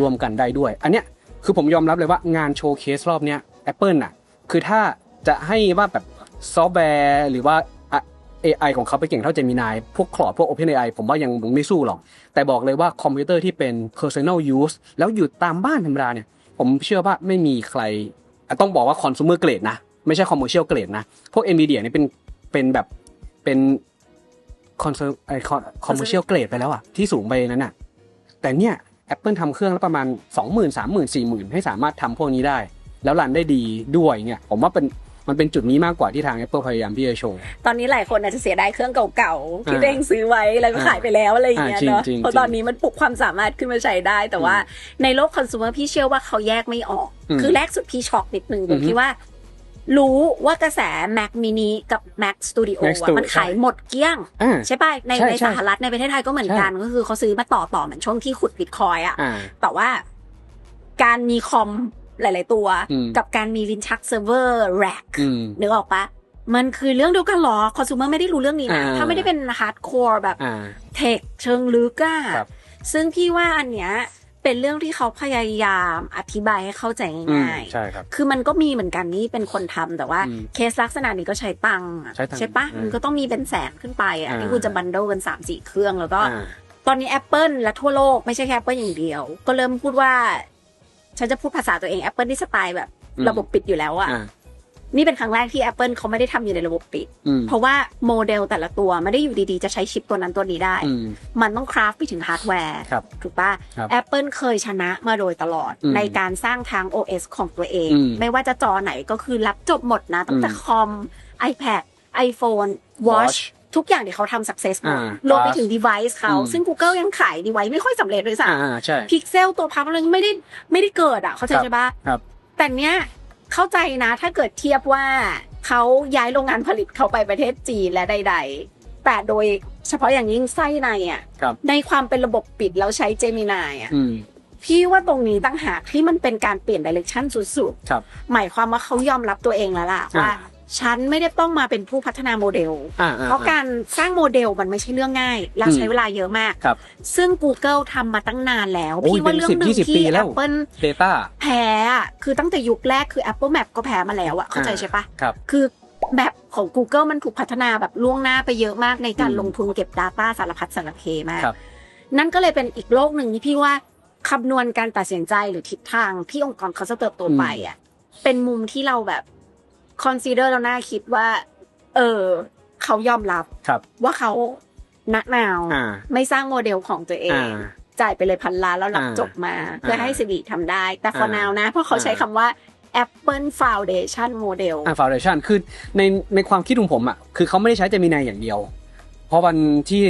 รวมกันได้ด้วยอันเนี้ยคือผมยอมรับเลยว่างานโชว์เคสรอบเนี้ย Apple น่ะคือถ้าจะให้ว่าแบบซอฟต์แวร์หรือว่า AI ของเขาไปเก่งเท่า Gemini พวก Claude พวก OpenAI ผมว่ายังไม่สู้หรอกแต่บอกเลยว่าคอมพิวเตอร์ที่เป็น personal use แล้วอยู่ตามบ้านธรรมดาเนี่ยผมเชื่อว่าไม่มีใครต้องบอกว่า consumer grade นะไม่ใช่ commercial grade นะพวก Nvidia เนี่ยเป็นแบบเป็นcommercial grade ไปแล้วอะที่สูงไปนั้นน่ะแต่เนี่ย Apple ทำเครื่องแล้วประมาณ 20,000 30,000 40,000 ให้สามารถทำพวกนี้ได้แล้วรันได้ดีด้วยเนี่ยผมว่ามันเป็นจุดนี้มากกว่าที่ทาง Apple พยายามที่จะโชว์ตอนนี้หลายคนอาจจะเสียดายเครื่องเก่าๆที่ตัวเองซื้อไว้แล้วก็ขายไปแล้วอะไรอย่างเงี้ยเนาะเพราะตอนนี้มันปลุกความสามารถขึ้นมาใช้ได้แต่ว่าในโลกคอน sumer พี่เชื่อว่าเขาแยกไม่ออกคือแรกสุดพี่ช็อกนิดนึงตรงที่ว่ารู้ว่ากระแส Mac mini กับ Mac Studio มันขายหมดเกลี้ยงใช่ป่ะในสหรัฐในประเทศไทยก็เหมือนกันก็คือเขาซื้อมาต่อเหมือนช่วงที่ขุด Bitcoin อ่ะแต่ว่าการมีคอม หลายๆตัวกับการมีลิ้นชักเซิร์ฟเวอร์แร็กนึกออกปะมันคือเรื่องเดียวกันหรอคอน sumer ไม่ได้รู้เรื่องนี้นะถ้าไม่ได้เป็นฮาร์ดคอร์แบบเทคเชิงลึกอะซึ่งพี่ว่าอันเนี้ยเป็นเรื่องที่เขาพยายามอธิบายให้เข้าใจง่ายใช่ครับคือมันก็มีเหมือนกันนี่เป็นคนทำแต่ว่าเคสลักษณะนี้ก็ใช้ตังค์ใช่ปะมันก็ต้องมีเป็นแสนขึ้นไปอ่ะที่คุณจะบันเดิลกัน 3-4 เครื่องแล้วก็ตอนนี้ Apple และทั่วโลกไม่ใช่แค่ Apple อย่างเดียวก็เริ่มพูดว่าฉันจะพูดภาษาตัวเอง Apple ที่สไตล์แบบระบบปิดอยู่แล้วอ่ะนี่เป็นครั้งแรกที่ Apple เขาไม่ได้ทำอยู่ในระบบปิดเพราะว่าโมเดลแต่ละตัวไม่ได้อยู่ดีๆจะใช้ชิปตัวนั้นตัวนี้ได้มันต้องคราฟไปถึงฮาร์ดแวร์ถูกป่ะ Apple เคยชนะมาโดยตลอดในการสร้างทาง OS ของตัวเองไม่ว่าจะจอไหนก็คือรับจบหมดนะตั้งแต่คอม iPad iPhone Watch ทุกอย่างที่เขาทำ success หมดรวมไปถึง device เขาซึ่ง Google ยังขาย device ไม่ค่อยสำเร็จเลยซ้ำ Pixel ตัวพับอะไรไม่ได้เกิดอ่ะเข้าใจใช่ป่ะแต่เนี้ยเข้าใจนะถ้าเกิดเทียบว่าเขาย้ายโรงงานผลิตเข้าไปประเทศจีนและใดๆแต่โดยเฉพาะอย่างยิ่งไส้ในอ่ะในความเป็นระบบปิดแล้วใช้ Gemini อ่ะพี่ว่าตรงนี้ตั้งหากที่มันเป็นการเปลี่ยน direction สุดๆหมายความว่าเขายอมรับตัวเองแล้วล่ะว่าฉันไม่ได้ต้องมาเป็นผู้พัฒนาโมเดลเพราะการสร้างโมเดลมันไม่ใช่เรื่องง่ายและใช้เวลาเยอะมากซึ่ง Google ทำมาตั้งนานแล้วพี่ว่าเรื่องนึงที่ Apple Data แพ้คือตั้งแต่ยุคแรกคือ Apple Map ก็แพ้มาแล้วอะเข้าใจใช่ปะคือแมปของ Google มันถูกพัฒนาแบบล่วงหน้าไปเยอะมากในการลงทุนเก็บ Data สารพัดสารเพมากนั่นก็เลยเป็นอีกโลกหนึ่งที่พี่ว่าคำนวณการตัดสินใจหรือทิศทางที่องค์กรเขาจะเติบโตไปอะเป็นมุมที่เราแบบconsider แล้วน่าคิดว่าเขายอมรับว่าเขานักหนาวไม่สร้างโมเดลของตัวเองจ่ายไปเลย1,000 ล้านแล้วหลับจบมาเพื่อให้สิริทำได้แต่ for now นะเพราะเขาใช้คำว่า Apple Foundation Model Foundation คือในความคิดของผมอ่ะคือเขาไม่ได้ใช้ Gemini อย่างเดียวเพราะวันที่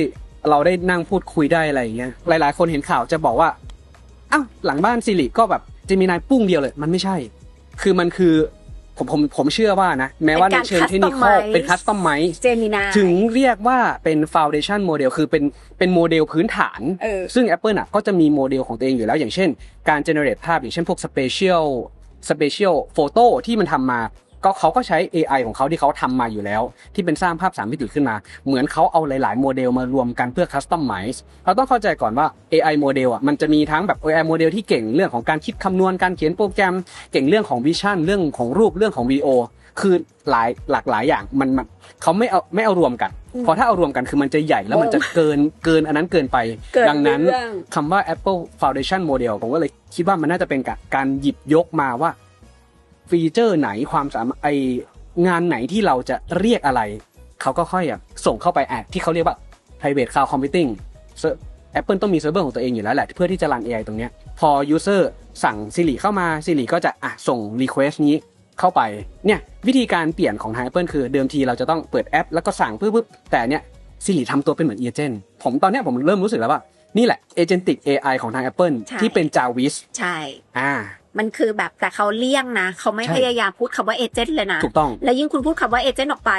เราได้นั่งพูดคุยได้อะไรอย่างเงี้ยหลายๆคนเห็นข่าวจะบอกว่าอ้าวหลังบ้านสิริก็แบบ Gemini ปุ้งเดียวเลยมันไม่ใช่คือมันคือผมเชื่อว่านะแม้ว่าในเชิงเทคนิคเป็นคัสตอมไมซ์ถึงเรียกว่าเป็น foundation model คือเป็นโมเดลพื้นฐานซึ่ง Apple อ่ะก็จะมีโมเดลของตัวเองอยู่แล้วอย่างเช่นการ generate ภาพอย่างเช่นพวก spatial photo ที่มันทำมาก็เขาก็ใช้ AI ของเขาที่เขาทำมาอยู่แล้วที่เป็นสร้างภาพ3มิติขึ้นมาเหมือนเขาเอาหลายๆโมเดลมารวมกันเพื่อ customize เราต้องเข้าใจก่อนว่า AI โมเดลอ่ะมันจะมีทั้งแบบ AI โมเดลที่เก่งเรื่องของการคิดคำนวณการเขียนโปรแกรมเก่งเรื่องของ vision เรื่องของรูปเรื่องของวิดีโอคือหลากหลายอย่างมันเขาไม่เอารวมกันเพราะถ้าเอารวมกันคือมันจะใหญ่แล้วมันจะเกินอันนั้นเกินไปดังนั้นคำว่า Apple Foundation Model ผมก็เลยคิดว่ามันน่าจะเป็นการหยิบยกมาว่าฟีเจอร์ไหนความสามารถงานไหนที่เราจะเรียกอะไรเขาก็ค่อยส่งเข้าไปที่เขาเรียกว่า private cloud computing Apple ต้องมีเซิร์ฟเวอร์ของตัวเองอยู่แล้วแหละเพื่อที่จะรัน AI ตรงเนี้ยพอ user สั่ง Siri เข้ามา Siri ก็จะส่ง request นี้เข้าไปเนี่ยวิธีการเปลี่ยนของทาง Apple คือเดิมทีเราจะต้องเปิดแอปแล้วก็สั่งปึ๊บแต่เนี้ย Siri ทำตัวเป็นเหมือน agent ตอนเนี้ยผมเริ่มรู้สึกแล้วว่านี่แหละ agentic AI ของทาง Apple ที่เป็น Jarvis ใช่มันคือแบบแต่เขาเลี่ยงนะเขาไม่พยายามพูดคำว่าเอเจนต์เลยนะถูกต้องแล้วยิ่งคุณพูดคำว่าเอเจนต์ออกไป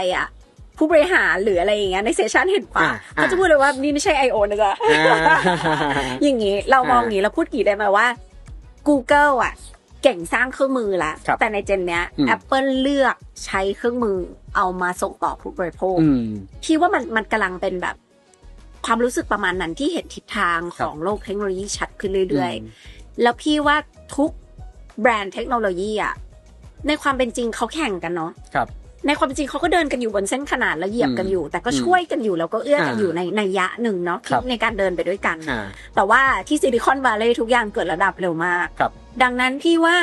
ผู้บริหารหรืออะไรอย่างเงี้ยในเซสชันเห็นปะเขาจะพูดเลยว่านี่ไม่ใช่ I.O. นะจ๊ะอย่างงี้เรามองอย่างงี้เราพูดกี่ได้ไหมว่า Google เก่งสร้างเครื่องมือละแต่ในเจนเนี้ย Apple เลือกใช้เครื่องมือเอามาส่งต่อผู้บริโภคคิดว่ามันกำลังเป็นแบบความรู้สึกประมาณนั้นที่เห็นทิศทางของโลกเทคโนโลยีชัดขึ้นเรื่อยๆแล้วพี่ว่าทุกแบรนด์เทคโนโลยีในความเป็นจริงเขาแข่งกันเนาะในความเป็นจริงเขาก็เดินกันอยู่บนเส้นขนานแล้วเหยียบกันอยู่แต่ก็ช่วยกันอยู่แล้วก็เอื้อกันอยู่ในนัยยะหนึ่งเนาะในการเดินไปด้วยกันแต่ว่าที่ซิลิคอนวัลเลย์ทุกอย่างเกิดระดับเร็วมากดังนั้นพี่ว่า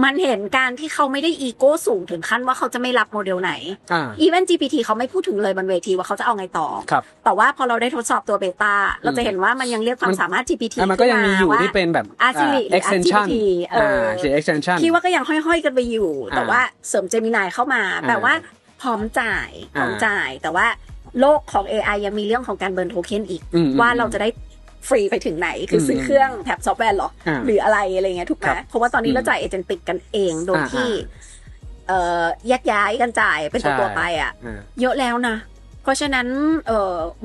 มันเห็นการที่เขาไม่ได้อีโก้สูงถึงขั้นว่าเขาจะไม่รับโมเดลไหนEven GPT เขาไม่พูดถึงเลยบนเวทีว่าเขาจะเอาไงต่อแต่ว่าพอเราได้ทดสอบตัวเบต้าเราจะเห็นว่ามันยังเรียกความสามารถ GPT มันก็ยังมีอยู่ที่เป็นแบบ extension extension พี่ว่าก็ยังห้อยๆกันไปอยู่แต่ว่าเสริม Gemini เข้ามาแปลว่าพร้อมจ่ายแต่ว่าโลกของ AI ยังมีเรื่องของการเบิร์นโทเค็นอีกว่าเราจะได้ฟรีไปถึงไหนคือซื้อเครื่องแถบซอฟต์แวร์หรอหรืออะไรเงี้ยถูกไหมเพราะว่าตอนนี้เราจ่ายเอเจนติกกันเองโดยที่แยกย้ายกันจ่ายเป็นตัวไปเยอะแล้วนะเพราะฉะนั้น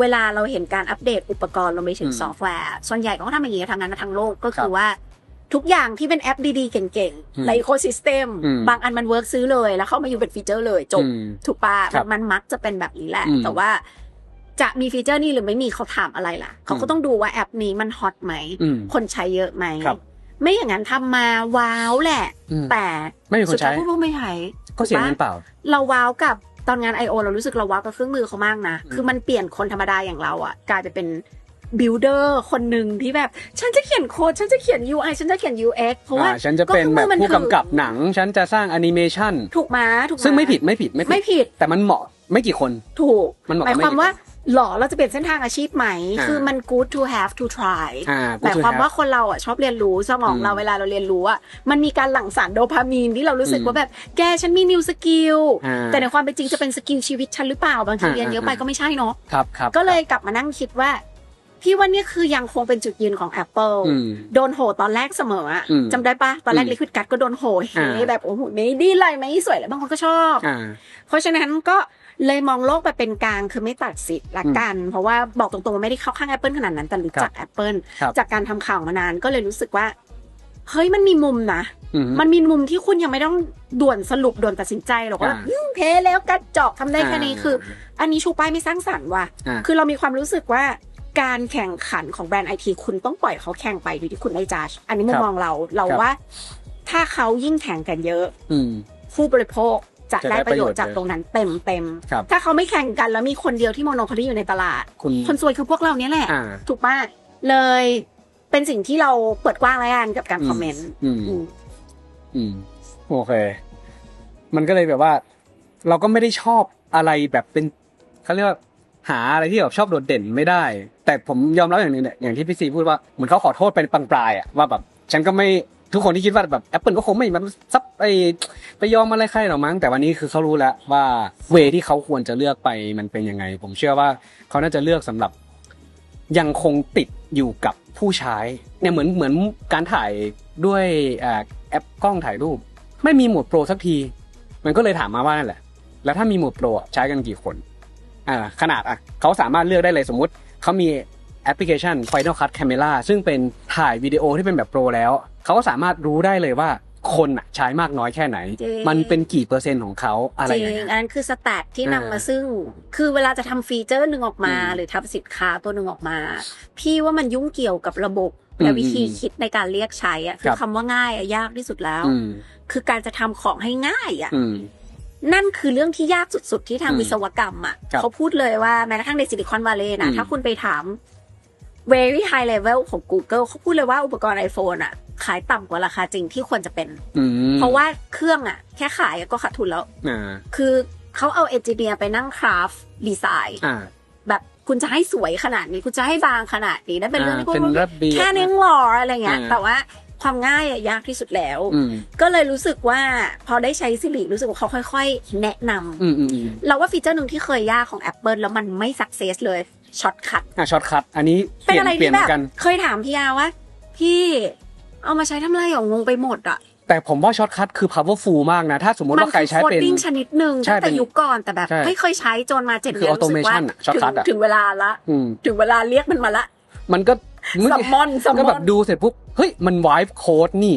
เวลาเราเห็นการอัปเดตอุปกรณ์เราไปถึงซอฟต์แวร์ส่วนใหญ่ก็ทำอย่างนี้ทางนั้นทั้งโลกก็คือว่า ทุกอย่างที่เป็นแอปดีๆเก่งๆในอีโคซิสเต็มบางอันมันเวิร์กซื้อเลยแล้วเข้ามาอยู่เป็นฟีเจอร์เลยจบถูกปะมันมักจะเป็นแบบนี้แหละแต่ว่าจะมีฟีเจอร์นี้หรือไม่มีเขาถามอะไรล่ะเขาก็ต้องดูว่าแอปนี้มันฮอตไหมคนใช้เยอะไหมไม่อย่างนั้นทำมาว้าวแหละแต่ไม่มีคนใช้ผู้ไม่ใช้ก็เสียเงินเปล่าเราว้าวกับตอนงาน I.O. เรารู้สึกเราว้าวกับเครื่องมือเขามากนะคือมันเปลี่ยนคนธรรมดาอย่างเราอ่ะกลายไปเป็นบิลดเออร์คนหนึ่งที่แบบฉันจะเขียนโค้ดฉันจะเขียน UI ฉันจะเขียน UX เพราะว่าฉันจะเป็นแบบผู้กำกับหนังฉันจะสร้างแอนิเมชันถูกมาซึ่งไม่ผิดแต่มันเหมาะไม่กี่คนถูกหมายความว่าหรอเราจะเปลี่ยนเส้นทางอาชีพไหมคือมัน good to have to try หมายความว่าคนเราอ่ะชอบเรียนรู้สมองเราเวลาเราเรียนรู้อ่ะมันมีการหลั่งสารโดพามีนที่เรารู้สึกว่าแบบแกฉันมี new skill แต่ในความเป็นจริงจะเป็นสกิลชีวิตฉันหรือเปล่าบางทีเรียนเยอะไปก็ไม่ใช่เนาะก็เลยกลับมานั่งคิดว่าพี่ว่านี่คือยังคงเป็นจุดยืนของ Apple โดนโหตอนแรกเสมออ่ะจำได้ปะตอนแรก Liquid Card ก็โดนโหแบบโอ้โหไม่ดีเลยไม่สวยเลยบางคนก็ชอบเพราะฉะนั้นก็เลยมองโลกไปเป็นกลางคือไม่ตัดสิทธิ์ละกันเพราะว่าบอกตรงๆไม่ได้เข้าข้าง Apple ขนาดนั้นแต่รู้จัก Apple จากการทำข่าวมานานก็เลยรู้สึกว่าเฮ้ยมันมีมุมนะมันมีมุมที่คุณยังไม่ต้องด่วนสรุปด่วนตัดสินใจหรอกว่าเพแล้วกระจอกทำได้แค่นี้คืออันนี้ชูป้ายไม่สร้างสรรค์ว่ะคือเรามีความรู้สึกว่าการแข่งขันของแบรนด์ไอทีคุณต้องปล่อยเขาแข่งไปโดยที่คุณได้จัดอันนี้มุมมองเราว่าถ้าเขายิ่งแข่งกันเยอะผู้บริโภคจะได้ประโยชน์จากตรงนั้นเต็มถ้าเขาไม่แข่งกันแล้วมีคนเดียวที่โมโนโพลีอยู่ในตลาดคนซวยคือพวกเราเนี่ยแหละถูกป่ะเลยเป็นสิ่งที่เราเปิดกว้างแล้วกันกับการคอมเมนต์โอเคมันก็เลยแบบว่าเราก็ไม่ได้ชอบอะไรแบบเป็นเขาเรียกว่าหาอะไรที่แบบชอบโดดเด่นไม่ได้แต่ผมยอมรับอย่างนึงเนี่ยอย่างที่พี่ซีพูดว่าเหมือนเขาขอโทษเป็นปลายๆอ่ะว่าแบบฉันก็ไม่ทุกคนที่คิดว่าแบบ Apple ก็คงไม่มันซับไปยอมอะไรใครหรอกมั้งแต่วันนี้คือเขารู้แล้วว่าเวที่เขาควรจะเลือกไปมันเป็นยังไงผมเชื่อว่าเขาน่าจะเลือกสำหรับยังคงติดอยู่กับผู้ใช้เนี่ยเหมือนการถ่ายด้วยแอปกล้องถ่ายรูปไม่มีโหมดโปรสักทีมันก็เลยถามมาว่านั่นแหละแล้วถ้ามีโหมดโปรใช้กันกี่คนขนาดเขาสามารถเลือกได้เลยสมมุติเขามีแอปพลิเคชัน Final Cut Camera ซึ่งเป็นถ่ายวิดีโอที่เป็นแบบโปรแล้วเขาก็สามารถรู้ได้เลยว่าคนใช้มากน้อยแค่ไหนมันเป็นกี่เปอร์เซ็นต์ของเขาอะไรอย่างเงี้ยอันคือสแตทที่นำมาซึ่งคือเวลาจะทำฟีเจอร์หนึ่งออกมาหรือทำสินค้าตัวหนึ่งออกมาพี่ว่ามันยุ่งเกี่ยวกับระบบและวิธีคิดในการเรียกใช้อ่ะคือคำว่าง่ายยากที่สุดแล้วคือการจะทำของให้ง่ายนั่นคือเรื่องที่ยากสุดๆที่ทางวิศวกรรมเขาพูดเลยว่าแม้กระทั่งในซิลิคอนวัลเลย์นะถ้าคุณไปถาม very high level ของ Google เขาพูดเลยว่าอุปกรณ์ iPhone ขายต่ำกว่าราคาจริงที่ควรจะเป็นเพราะว่าเครื่องแค่ขายก็ขาดทุนแล้วคือเขาเอาเอนจิเนียร์ไปนั่งคราฟดีไซน์แบบคุณจะให้สวยขนาดนี้คุณจะให้บางขนาดนี้นั่นเป็นเรื่องที่แค่นี้หรออะไรเงี้ยแต่ว่าความง่ายยากที่สุดแล้วก็เลยรู้สึกว่าพอได้ใช้ซิริรู้สึกว่าเขาค่อยๆแนะนำเราว่าฟีเจอร์หนึ่งที่เคยยากของ Apple แล้วมันไม่สักเซสเลยช็อตคัทช็อตคัทอันนี้เป็นอะไรที่แบบเคยถามพี่ยาว่าพี่เอามาใช้ทำอะไรงงไปหมดแต่ผมว่าช็อตคัทคือ powerful มากนะถ้าสมมติว่าใครใช้เป็นโคดดิ้งชนิดหนึ่งตั้งแต่ยุคก่อนแต่แบบไม่เคยใช้จนมา7 เดือนรู้สึกว่าถึงเวลาละถึงเวลาเรียกมันมาละมันก็ซัมมอนก็แบบดูเสร็จปุ๊บเฮ้ยมันไวฟ์โค้ดนี่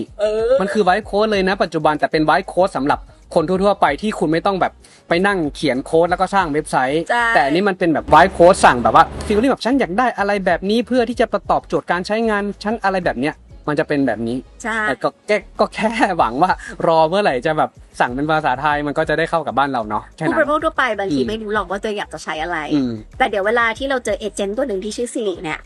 มันคือไวฟ์โค้ดเลยนะปัจจุบันแต่เป็นไวฟ์โค้ดสำหรับคนทั่วๆไปที่คุณไม่ต้องแบบไปนั่งเขียนโค้ดแล้วก็สร้างเว็บไซต์แต่นี่มันเป็นแบบไวฟ์โค้ดสั่งแบบว่าฟีลลิ่งแบบฉันอยากได้อะไรแบบนี้เพื่อที่จะตอบโจทย์การใช้งานฉันอะไรแบบเนี้ยมันจะเป็นแบบนี้แต่ก็แค่หวังว่ารอเมื่อไหร่จะแบบสั่งเป็นภาษาไทยมันก็จะได้เข้ากับบ้านเราเนาะผู้บริโภคทั่วไปบางทีไม่รู้หรอกว่าตัวอยากจะใช้อะไรแต่เดี๋ยวเวลาที่เราเจอเอเจนต์ตัวหนึ่งที่ชื่อซิริเนี่ย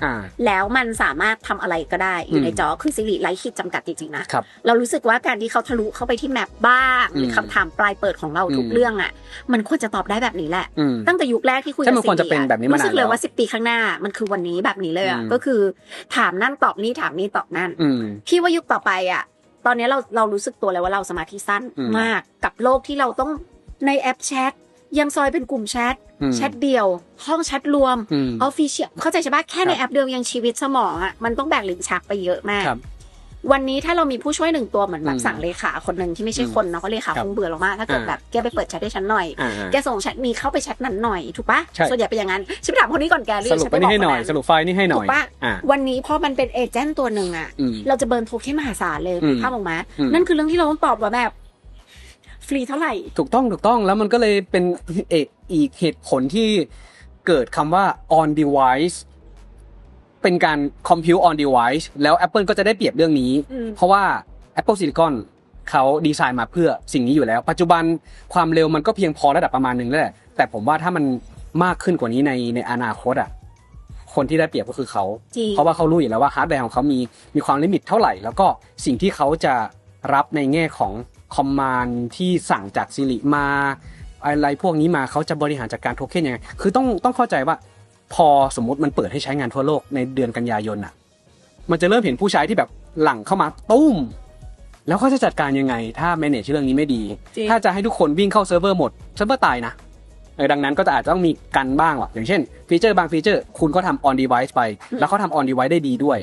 แล้วมันสามารถทำอะไรก็ได้อยู่ในจอคือซิริไร้ขีดจำกัดจริงๆนะเรารู้สึกว่าการที่เขาทะลุเข้าไปที่แมปบ้างหรือคำถามปลายเปิดของเราทุกเรื่องมันควรจะตอบได้แบบนี้แหละตั้งแต่ยุคแรกที่คุยกับซิริรู้สึกเลยว่า10 ปีข้างหน้ามันคือวันนี้แบบนี้เลยก็คือถามนั่นตอบนี่ถามนี่ตอบนั่นพี่ว่ายุคต่อไปตอนนี้เรารู้สึกตัวเลยว่าเราสมาธิสั้นมากกับโลกที่เราต้องในแอปแชทยังซอยเป็นกลุ่มแชทเดียวห้องแชทรวมออฟฟิเชียลเข้าใจใช่ปะแค่ในแอปเดิมยังชีวิตสมองมันต้องแบ่งลิ้นชักไปเยอะมาก วันนี้ถ้าเรามีผู้ช่วย1ตัวเหมือนแบบสั่งเลขาคนหนึ่งที่ไม่ใช่คนเนาะก็เลขาคงเบื่อเรามากถ้าเกิดแบบแกไปเปิดแชทให้ฉันหน่อยแกส่งแชทนี้เข้าไปแชทนั้นหน่อยถูกปะส่วนใหญ่เป็นอย่างนั้นฉันไปถามคนนี้ก่อนแกเรียก สรุปไปนี่ให้หน่อยสรุปไฟล์นี่ให้หน่อยถูกปะวันนี้พอมันเป็นเอเจนต์ตัวหนึ่งอ่ะเราจะเบิร์นโทเค็นมหาศาลเลยภาพออกมานั่นคือเรื่องที่เราต้องตอบว่าแบบฟรีเท่าไหร่ถูกต้องแล้วมันก็เลยเป็นอีกเหตุผลที่เกิดคำว่า on device เป็นการ compute on device แล้ว Apple ก็จะได้เปรียบเรื่องนี้เพราะว่า Apple Silicon เขาดีไซน์มาเพื่อสิ่งนี้อยู่แล้วปัจจุบันความเร็วมันก็เพียงพอระดับประมาณนึงแล้วแหละแต่ผมว่าถ้ามันมากขึ้นกว่านี้ในอนาคตอ่ะคนที่ได้เปรียบก็คือเขาเพราะว่าเขารู้อยู่แล้วว่าฮาร์ดแวร์ของเขามีความลิมิตเท่าไหร่แล้วก็สิ่งที่เขาจะรับในแง่ของคอมมานด์ที่สั่งจาก Siri มาอะไรพวกนี้มาเขาจะบริหารจัดการโทเค็นยังไงคือต้องเข้าใจว่าพอสมมุติมันเปิดให้ใช้งานทั่วโลกในเดือนกันยายนอ่ะมันจะเริ่มเห็นผู้ใช้ที่แบบหลั่งเข้ามาตุ้มแล้วเขาจะจัดการยังไงถ้า manage เรื่องนี้ไม่ดีถ้าจะให้ทุกคนวิ่งเข้าเซิร์ฟเวอร์หมดเซิร์ฟเวอร์ตายนะดังนั้นก็อาจจะต้องมีกันบ้างว่ะอย่างเช่นฟีเจอร์บางฟีเจอร์คุณก็ทำ on device ไปแล้วเขาทำ on device ได้ดีด้วย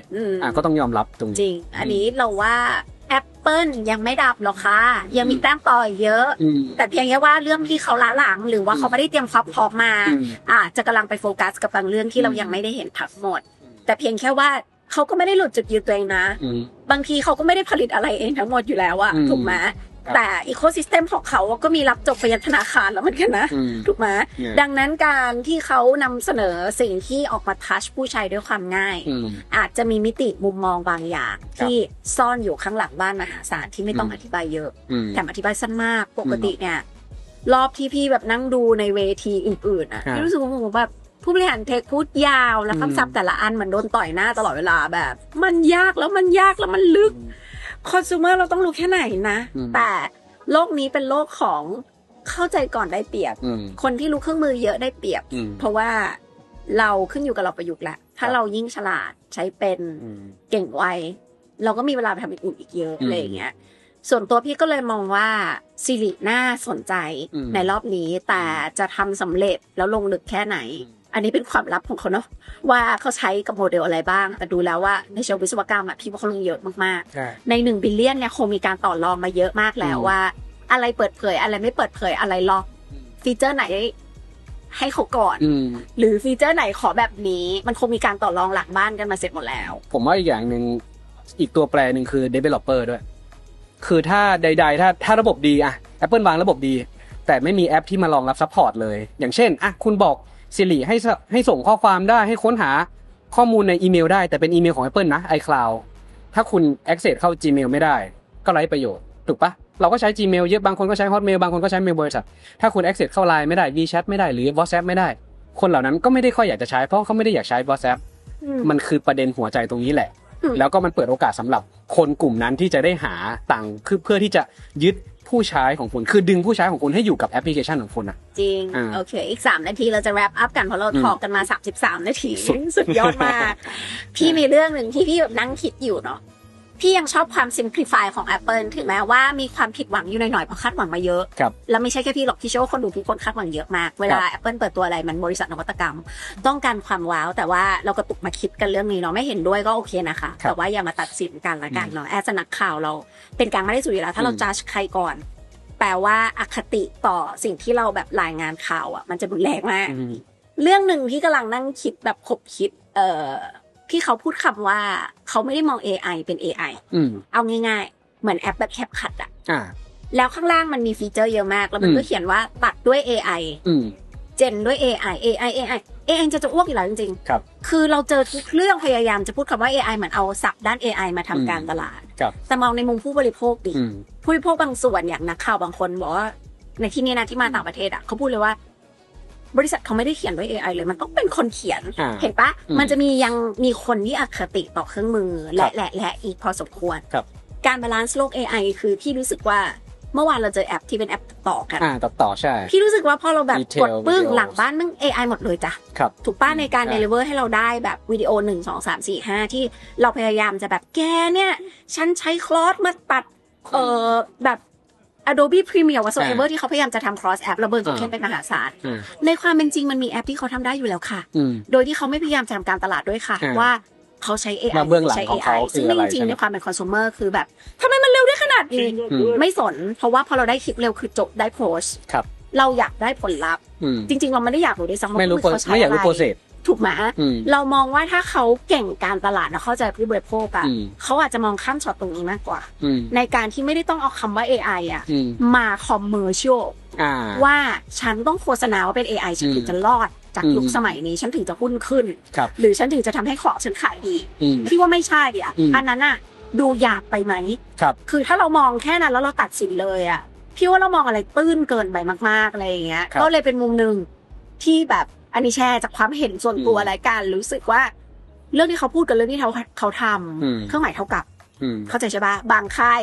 ก็ต้องยอมรับตรงนี้จริงอันนี้เราว่า Apple ยังไม่ดับหรอกค่ะยังมีแต้มต่อเยอะแต่เพียงแค่ว่าเรื่องที่เขาละหลังหรือว่าเขาไม่ได้เตรียมความพร้อมมาจะกำลังไปโฟกัสกับบางเรื่องที่เรายังไม่ได้เห็นทั้งหมดแต่เพียงแค่ว่าเขาก็ไม่ได้หลุดจุดยืนตัวเองนะบางทีเขาก็ไม่ได้ผลิตอะไรเองทั้งหมดอยู่แล้วอะถูกไหมแต่อีโคซิสเต็มของเขาก็มีรับจบไปยันธนาคารแล้วเหมือนกันนะถูกไหมดังนั้นการที่เขานำเสนอสิ่งที่ออกมาทัชผู้ใช้ด้วยความง่ายอาจจะมีมิติมุมมองบางอย่างที่ซ่อนอยู่ข้างหลังบ้านมหาศาลที่ไม่ต้องอธิบายเยอะแต่อธิบายสั้นมากปกติเนี่ยรอบที่พี่แบบนั่งดูในเวทีอื่นๆอ่ะพี่รู้สึกว่าผมแบบผู้บริหารเทคพูดยาวแล้วคำศัพท์แต่ละอันเหมือนโดนต่อยหน้าตลอดเวลาแบบมันยากแล้วมันลึกคอน sumer เราต้องรู้แค่ไหนนะแต่โลกนี้เป็นโลกของเข้าใจก่อนได้เปรียบคนที่รู้เครื่องมือเยอะได้เปรียบเพราะว่าเราขึ้นอยู่กับเราประยุกต์แหละถ้าเรายิ่งฉลาดใช้เป็นเก่งไวเราก็มีเวลาไปทำอย่างอื่นอีกเยอะอะไรอย่างเงี้ยส่วนตัวพี่ก็เลยมองว่า Siri น่าสนใจในรอบนี้แต่จะทำสำเร็จแล้วลงลึกแค่ไหนอันนี้เป็นความลับของเขาเนาะว่าเขาใช้กับโมเดลอะไรบ้างแต่ดูแล้วว่าในเชิงวิศวกรรมอะพี่ว่าเขาลงเยอะมากๆใน1 บิลเลียนเนี่ยคงมีการต่อรองมาเยอะมากแล้วว่าอะไรเปิดเผยอะไรไม่เปิดเผยอะไรล็อกฟีเจอร์ไหนให้เขาก่อนหรือฟีเจอร์ไหนขอแบบนี้มันคงมีการต่อรองหลังบ้านกันมาเสร็จหมดแล้วผมว่าอีกอย่างนึงอีกตัวแปรนึงคือ developer ด้วยคือถ้าใดๆถ้าระบบดีอะ Apple วางระบบดีแต่ไม่มีแอปที่มารองรับซัพพอร์ตเลยอย่างเช่นอะคุณบอกSiri ให้ส่งข้อความได้ให้ค้นหาข้อมูลในอีเมลได้แต่เป็นอีเมลของ Apple นะ iCloud ถ้าคุณ access เข้า Gmail ไม่ได้ก็ไร้ประโยชน์ถูกปะเราก็ใช้ Gmail เยอะบางคนก็ใช้ Hotmail บางคนก็ใช้เมลบริษัทถ้าคุณ access เข้า LINE ไม่ได้ WeChat ไม่ได้หรือ WhatsApp ไม่ได้คนเหล่านั้นก็ไม่ได้ค่อยอยากจะใช้เพราะเขาไม่ได้อยากใช้ WhatsApp มันคือประเด็นหัวใจตรงนี้แหละแล้วก็มันเปิดโอกาสสำหรับคนกลุ่มนั้นที่จะได้หาตังค์คือเพื่อที่จะยึดผู้ใช้ของคุณคือดึงผู้ใช้ของคุณให้อยู่กับแอปพลิเคชันของคุณนะจริงโอเคอีก3 นาทีเราจะ wrap up กันเพราะเราทอล์กกันมา33 นาทีสุดยอดมากพี่มีเรื่องนึงที่พี่แบบนั่งคิดอยู่เนาะพี่ยังชอบความ simplify ของ Apple ถึงแม้ว่ามีความผิดหวังอยู่หน่อยๆเพราะคาดหวังมาเยอะแล้วไม่ใช่แค่พี่หรอกที่เชื่อว่าคนดูทุกคนคาดหวังเยอะมากเวลา Apple เปิดตัวอะไรมันบริษัทนวัตกรรมต้องการความว้าวแต่ว่าเราก็ตุกมาคิดกันเรื่องนี้เนาะไม่เห็นด้วยก็โอเคนะคะแต่ว่าอย่ามาตัดสินกันละกันเนาะแอสนักข่าวเราเป็นกลางไม่ได้สุดอยู่แล้วถ้าเรา judge ใครก่อนแปลว่าอคติต่อสิ่งที่เราแบบรายงานข่าวอ่ะมันจะรุนแรงมากเรื่องหนึ่งที่กำลังนั่งคิดแบบขบคิดที่เขาพูดคำว่าเขาไม่ได้มอง AI เป็น AI เอาง่ายๆเหมือนแอปแบบแคปคัทอ่ะแล้วข้างล่างมันมีฟีเจอร์เยอะมากแล้วมันก็เขียนว่าตัดด้วย AI เจนด้วย AI จะอ้วกอยู่แล้วจริงๆครับคือเราเจอทุกเรื่องพยายามจะพูดคำว่า AI เหมือนเอาศัพท์ด้าน AI มาทำการตลาดแต่มองในมุมผู้บริโภคดิผู้บริโภคบางส่วนอย่างนักข่าวบางคนบอกว่าในที่นี้นะที่มาต่างประเทศอ่ะเขาพูดเลยว่าบริษัทเขาไม่ได้เขียนด้วย AI เลยมันต้องเป็นคนเขียนเห็นปะมันจะมีคนที่อคติต่อเครื่องมือและอีกพอสมควรการบาลานซ์โลก AI คือพี่รู้สึกว่าเมื่อวานเราเจอแอปที่เป็นแอปต่อกันต่อใช่พี่รู้สึกว่าพอเราแบบกดปึ้งหลังบ้านมึง AI หมดเลยจ้ะถูกป้ะในการ deliver ให้เราได้แบบวิดีโอ1 2 3 4 5ที่เราพยายามจะแบบแกเนี่ยฉันใช้คลอสมาตัดแบบ Adobe Premiere whatsoever ที่เขาพยายามจะทำ cross app ระเบิดตัวเข้มเป็นมหาศาลในความเป็นจริงมันมีแอปที่เขาทำได้อยู่แล้วค่ะโดยที่เขาไม่พยายามจะทำการตลาดด้วยค่ะว่า เขาใช้ AI ว่าเบื้องหลัง ใช้ ของเขา AI คือ ซึ่ง อะไร จริง ใช่ไหม ๆในความเป็นคอน sumer คือแบบทำไมมันเร็วได้ขนาดนี้ ไม่สนเพราะว่าพอเราได้คลิปเร็วคือจบได้โพสต์ ครับ เราอยากได้ผลลัพธ์ อืม จริงๆเราไม่ได้อยากรู้ด้วยซ้ำว่า ไม่รู้ เขาใช้ ไม่อยากรู้ อะไร โปรเซส ถูกไหม อืม เรามองว่าถ้าเขาเก่งการตลาดและเข้าใจผู้บริโภคอะ อืม เขาอาจจะมองข้ามช็อตตรงนี้มากกว่า อืม ในการที่ไม่ได้ต้องเอาคำว่า AI อะ อืม มาคอมเมอร์เชียล ว่าฉันต้องโฆษณาว่าเป็น AI ฉันถึงจะรอดจากยุคสมัยนี้ฉันถึงจะหุ้นขึ้น ครับ หรือฉันถึงจะทำให้ของฉันขายดี อืม พี่ว่าไม่ใช่อ่ะ อืม อันนั้นอ่ะดูหยาบไปไหม ครับ คือถ้าเรามองแค่นั้นแล้วเราตัดสินเลยอ่ะพี่ว่าเรามองอะไรตื้นเกินไปมากๆอะไรอย่างเงี้ย ครับ ก็เลยเป็นมุมหนึ่งที่แบบอันนี้แชร์จากความเห็นส่วนตัวรายการรู้สึกว่า เรื่องที่เขาพูดกับเรื่องที่เขาทำเครื่องหมายเท่ากับ อืม เข้าใจใช่ปะบางค่าย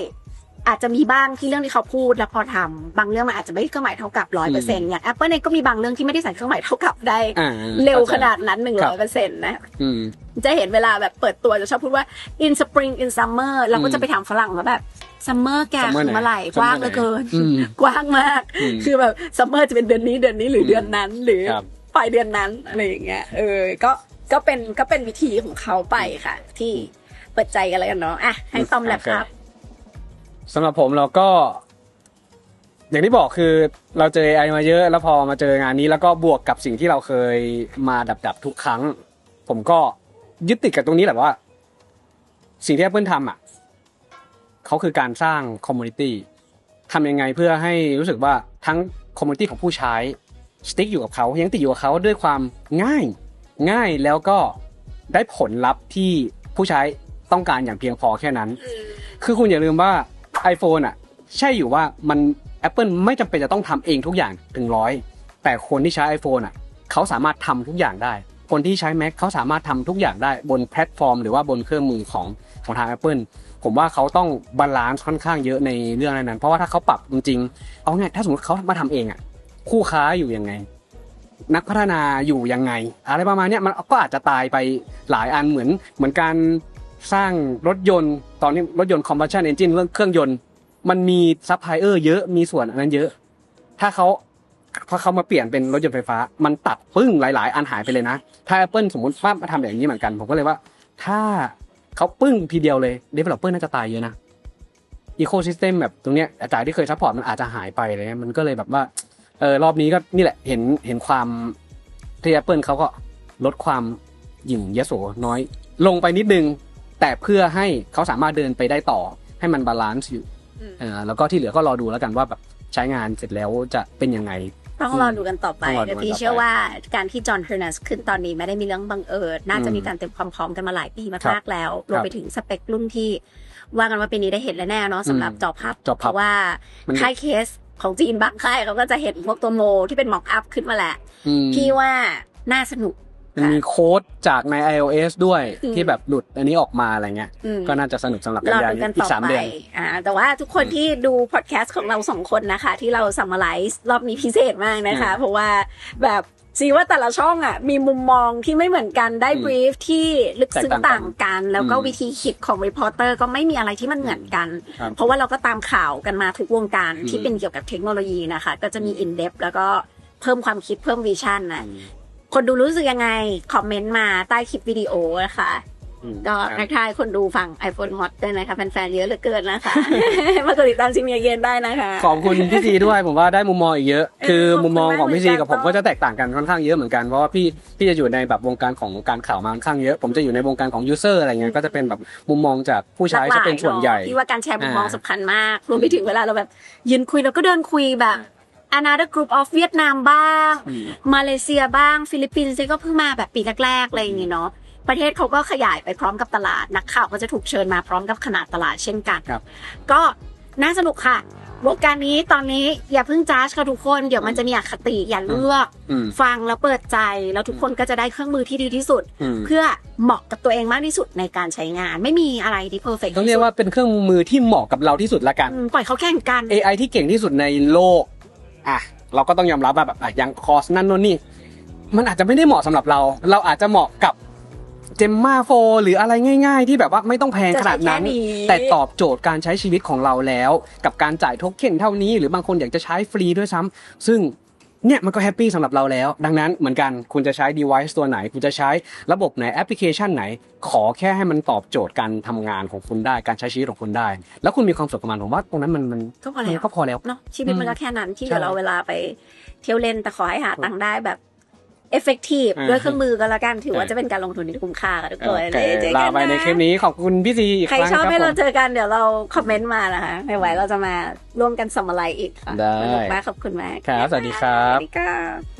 อาจจะมีบ้างที่เรื่องที่เขาพูดแล้วพอทำบางเรื่องมันอาจจะไม่เครื่องหมายเท่ากับ 100% อย่าง Apple เองก็มีบางเรื่องที่ไม่ได้ใส่เครื่องหมายเท่ากับได้ เร็วขนาดนั้น 100% นะ อืม จะเห็นเวลาแบบเปิดตัวจะชอบพูดว่า in spring in summer เราก็จะไปถามฝรั่งว่าแบบ summer แก Summer คือเมื่อไหร่ ไหน กว้างเหลือเกิน อืม กว้างมาก อืม คือแบบ summer จะเป็นเดือนนี้หรือเดือนนั้นหรือ ครับ ปลายเดือนนั้นอะไรอย่างเงี้ยก็เป็นวิธีของเขาไปค่ะ ที่เปิดใจกันแล้วกันเนาะอ่ะให้ต้อมแลบครับ สำหรับผมเราก็ อย่างที่บอกคือเราเจอ AI มาเยอะ แล้วพอมาเจองานนี้แล้วก็บวกกับสิ่งที่เราเคยมาดับทุกครั้ง ผมก็ยึดติดกับตรงนี้แหละว่า สิ่งที่ Apple ทำอ่ะเขาคือการสร้างคอมมูนิตี้ทำยังไงเพื่อให้รู้สึกว่าทั้งคอมมูนิตี้ของผู้ใช้สติ๊กอยู่กับเขายังติดอยู่กับเขาด้วยความง่ายแล้วก็ได้ผลลัพธ์ที่ผู้ใช้ต้องการอย่างเพียงพอแค่นั้น คือคุณอย่าลืมว่า iPhone อ่ะใช่อยู่ว่ามัน Apple ไม่จำเป็นจะต้องทำเองทุกอย่างถึง100แต่คนที่ใช้ iPhone อ่ะเขาสามารถทำทุกอย่างได้คนที่ใช้ Mac เขาสามารถทำทุกอย่างได้บนแพลตฟอร์มหรือว่าบนเครื่องมือของทาง Apple ผมว่าเขาต้องบาลานซ์ค่อนข้างเยอะในเรื่องนั้นเพราะว่าถ้าเขาปรับจริงๆเอาไงถ้าสมมติเขามาทำเองอ่ะคู่ค้าอยู่ยังไงนักพัฒนาอยู่ยังไงอะไรประมาณเนี้ยมันก็อาจจะตายไปหลายอันเหมือนการสร้างรถยนต์ตอนนี้รถยนต์ combustion engine เรื่องเครื่องยนต์มันมีซัพพลายเออร์เยอะมีส่วนอันนั้นเยอะถ้าเขามาเปลี่ยนเป็นรถยนต์ไฟฟ้ามันตัดปึ้งหลายๆอันหายไปเลยนะถ้า Apple สมมติว่ามาทำอย่างนี้เหมือนกันผมก็เลยว่าถ้าเขาปึ้งทีเดียวเลย developer น่าจะตายเยอะนะ ecosystem แบบตรงเนี้ยจากที่เคยซัพพอร์ตมันอาจจะหายไปเลยมันก็เลยแบบว่ารอบนี้ก็นี่แหละเห็นความที่ Apple เขาก็ลดความหยิ่งยโสน้อยลงไปนิดนึงแต่เพื่อให้เขาสามารถเดินไปได้ต่อให้มันบาลานซ์อยู่แล้วก็ที่เหลือก็รอดูแล้วกันว่าแบบใช้งานเสร็จแล้วจะเป็นยังไงต้องรอดูกันต่อไปแต่พี่เชื่อว่าการที่จอห์นเฮอร์นัสขึ้นตอนนี้ไม่ได้มีเรื่องบังเอิญน่าจะมีการเตรียมความพร้อมกันมาหลายปีมากๆแล้วรวมไปถึงสเปครุ่นที่ว่ากันว่าปีนี้ได้เห็นแล้วแน่เนาะสำหรับจอพับเพราะว่าค่ายเคสของจีนบางค่ายเขาก็จะเห็นพวกตัวโมที่เป็นม็อกอัพขึ้นมาแหละพี่ว่าน่าสนุกมันมีโค้ดจากใน iOS ด้วยที่แบบหลุดอันนี้ออกมาอะไรเงี้ยก็น่าจะสนุกสำหรับกันยายนอีก3 เดือนแต่ว่าทุกคนที่ดูพอดแคสต์ของเรา2คนนะคะที่เราซัมมาไรซ์รอบนี้พิเศษมากนะคะเพราะว่าแบบซีว่าแต่ละช่องอ่ะมีมุมมองที่ไม่เหมือนกันได้บรีฟที่ลึกซึ้งต่างกันแล้วก็วิธีคิดของรีพอร์เตอร์ก็ไม่มีอะไรที่มันเหมือนกันเพราะว่าเราก็ตามข่าวกันมาทุกวงการที่เป็นเกี่ยวกับเทคโนโลยีนะคะก็จะมีอินเดปแล้วก็เพิ่มความคิดเพิ่มวิชั่นนะคนดูรู้สึกยังไงคอมเมนต์มาใต้คลิปวิดีโอนะคะก็ทักทายคนดูฝั่ง iPhone Mod ด้วยนะคะแฟนๆเยอะเหลือเกินนะคะมากดติดตามซิมเนียเกนได้นะคะขอบคุณพี่ซีด้วยผมว่าได้มุมมองอีกเยอะคือมุมมองของพี่ซีกับผมก็จะแตกต่างกันค่อนข้างเยอะเหมือนกันเพราะว่าพี่จะอยู่ในแบบวงการของการข่าวมาค่อนข้างเยอะผมจะอยู่ในวงการของยูเซอร์อะไรเงี้ยก็จะเป็นแบบมุมมองจากผู้ใช้จะเป็นส่วนใหญ่ที่ว่าการแชร์มุมมองสำคัญมากรวมไปถึงเวลาเราแบบยืนคุยเราก็เดินคุยแบบanother group of เวียดนามบ้างมาเลเซียบ้างฟิลิปปินส์ก็เพิ่งมาแบบปีแรกๆอะไรอย่างงี้เนาะประเทศเขาก็ขยายไปพร้อมกับตลาดนักข่าวก็จะถูกเชิญมาพร้อมกับขนาดตลาดเช่นกันก็น่าสนุกค่ะวงการนี้ตอนนี้อย่าเพิ่งจ้าชค่ะทุกคนเดี๋ยวมันจะมีอคติอย่าเลือกฟังแล้วเปิดใจแล้วทุกคนก็จะได้เครื่องมือที่ดีที่สุดเพื่อเหมาะกับตัวเองมากที่สุดในการใช้งานไม่มีอะไรที่เพอร์เฟคต้องเรียกว่าเป็นเครื่องมือที่เหมาะกับเราที่สุดละกันปล่อยเขาแข่งกัน AI ที่เก่งที่สุดในโลกเราก็ต้องยอมรับว่าแบบอย่างคอร์สนั่นโน่นนี่มันอาจจะไม่ได้เหมาะสำหรับเราอาจจะเหมาะกับเจมม่าโฟหรืออะไรง่ายๆที่แบบว่าไม่ต้องแพงขนาดนั้นแต่ตอบโจทย์การใช้ชีวิตของเราแล้วกับการจ่ายโทเค็นเท่านี้หรือบางคนอยากจะใช้ฟรีด้วยซ้ำซึ่ง เนี่ยมันก็แฮปปี้สำหรับเราแล้วดังนั้นเหมือนกันคุณจะใช้ device ตัวไหนคุณจะใช้ระบบไหนแอปพลิเคชันไหนขอแค่ให้มันตอบโจทย์การทำงานของคุณได้การใช้ชีวิตของคุณได้แล้วคุณมีความสุขกับมันผมว่าตรงนั้นมัน ก็พอแล้ว ก็พอแล้ว เนาะชีวิตมันก็แค่นั้นที่ ใช่ เดี๋ยวเราเวลาไปเที่ยวเล่นแต่ขอให้หาตังค์ได้แบบ effective ด้วยเครื่องมือก็แล้วกันถือว่าจะเป็นการลงทุนที่คุ้มค่าค่ะทุกคน โอเค เจอ ลา กัน ไปใน นะ คลิปนี้ขอบคุณพี่ซีอีก ใคร ครั้ง ชอบ ครับ ให้ ผ เรา ม เจอกันเดี๋ยวเราคอมเมนต์มานะคะไม่ไหวเราจะมาร่วมกันสมัยอีกค่ะ ได้ สนุกมากขอบคุณมาก ครับสวัสดีครับ สวัสดีค่ะ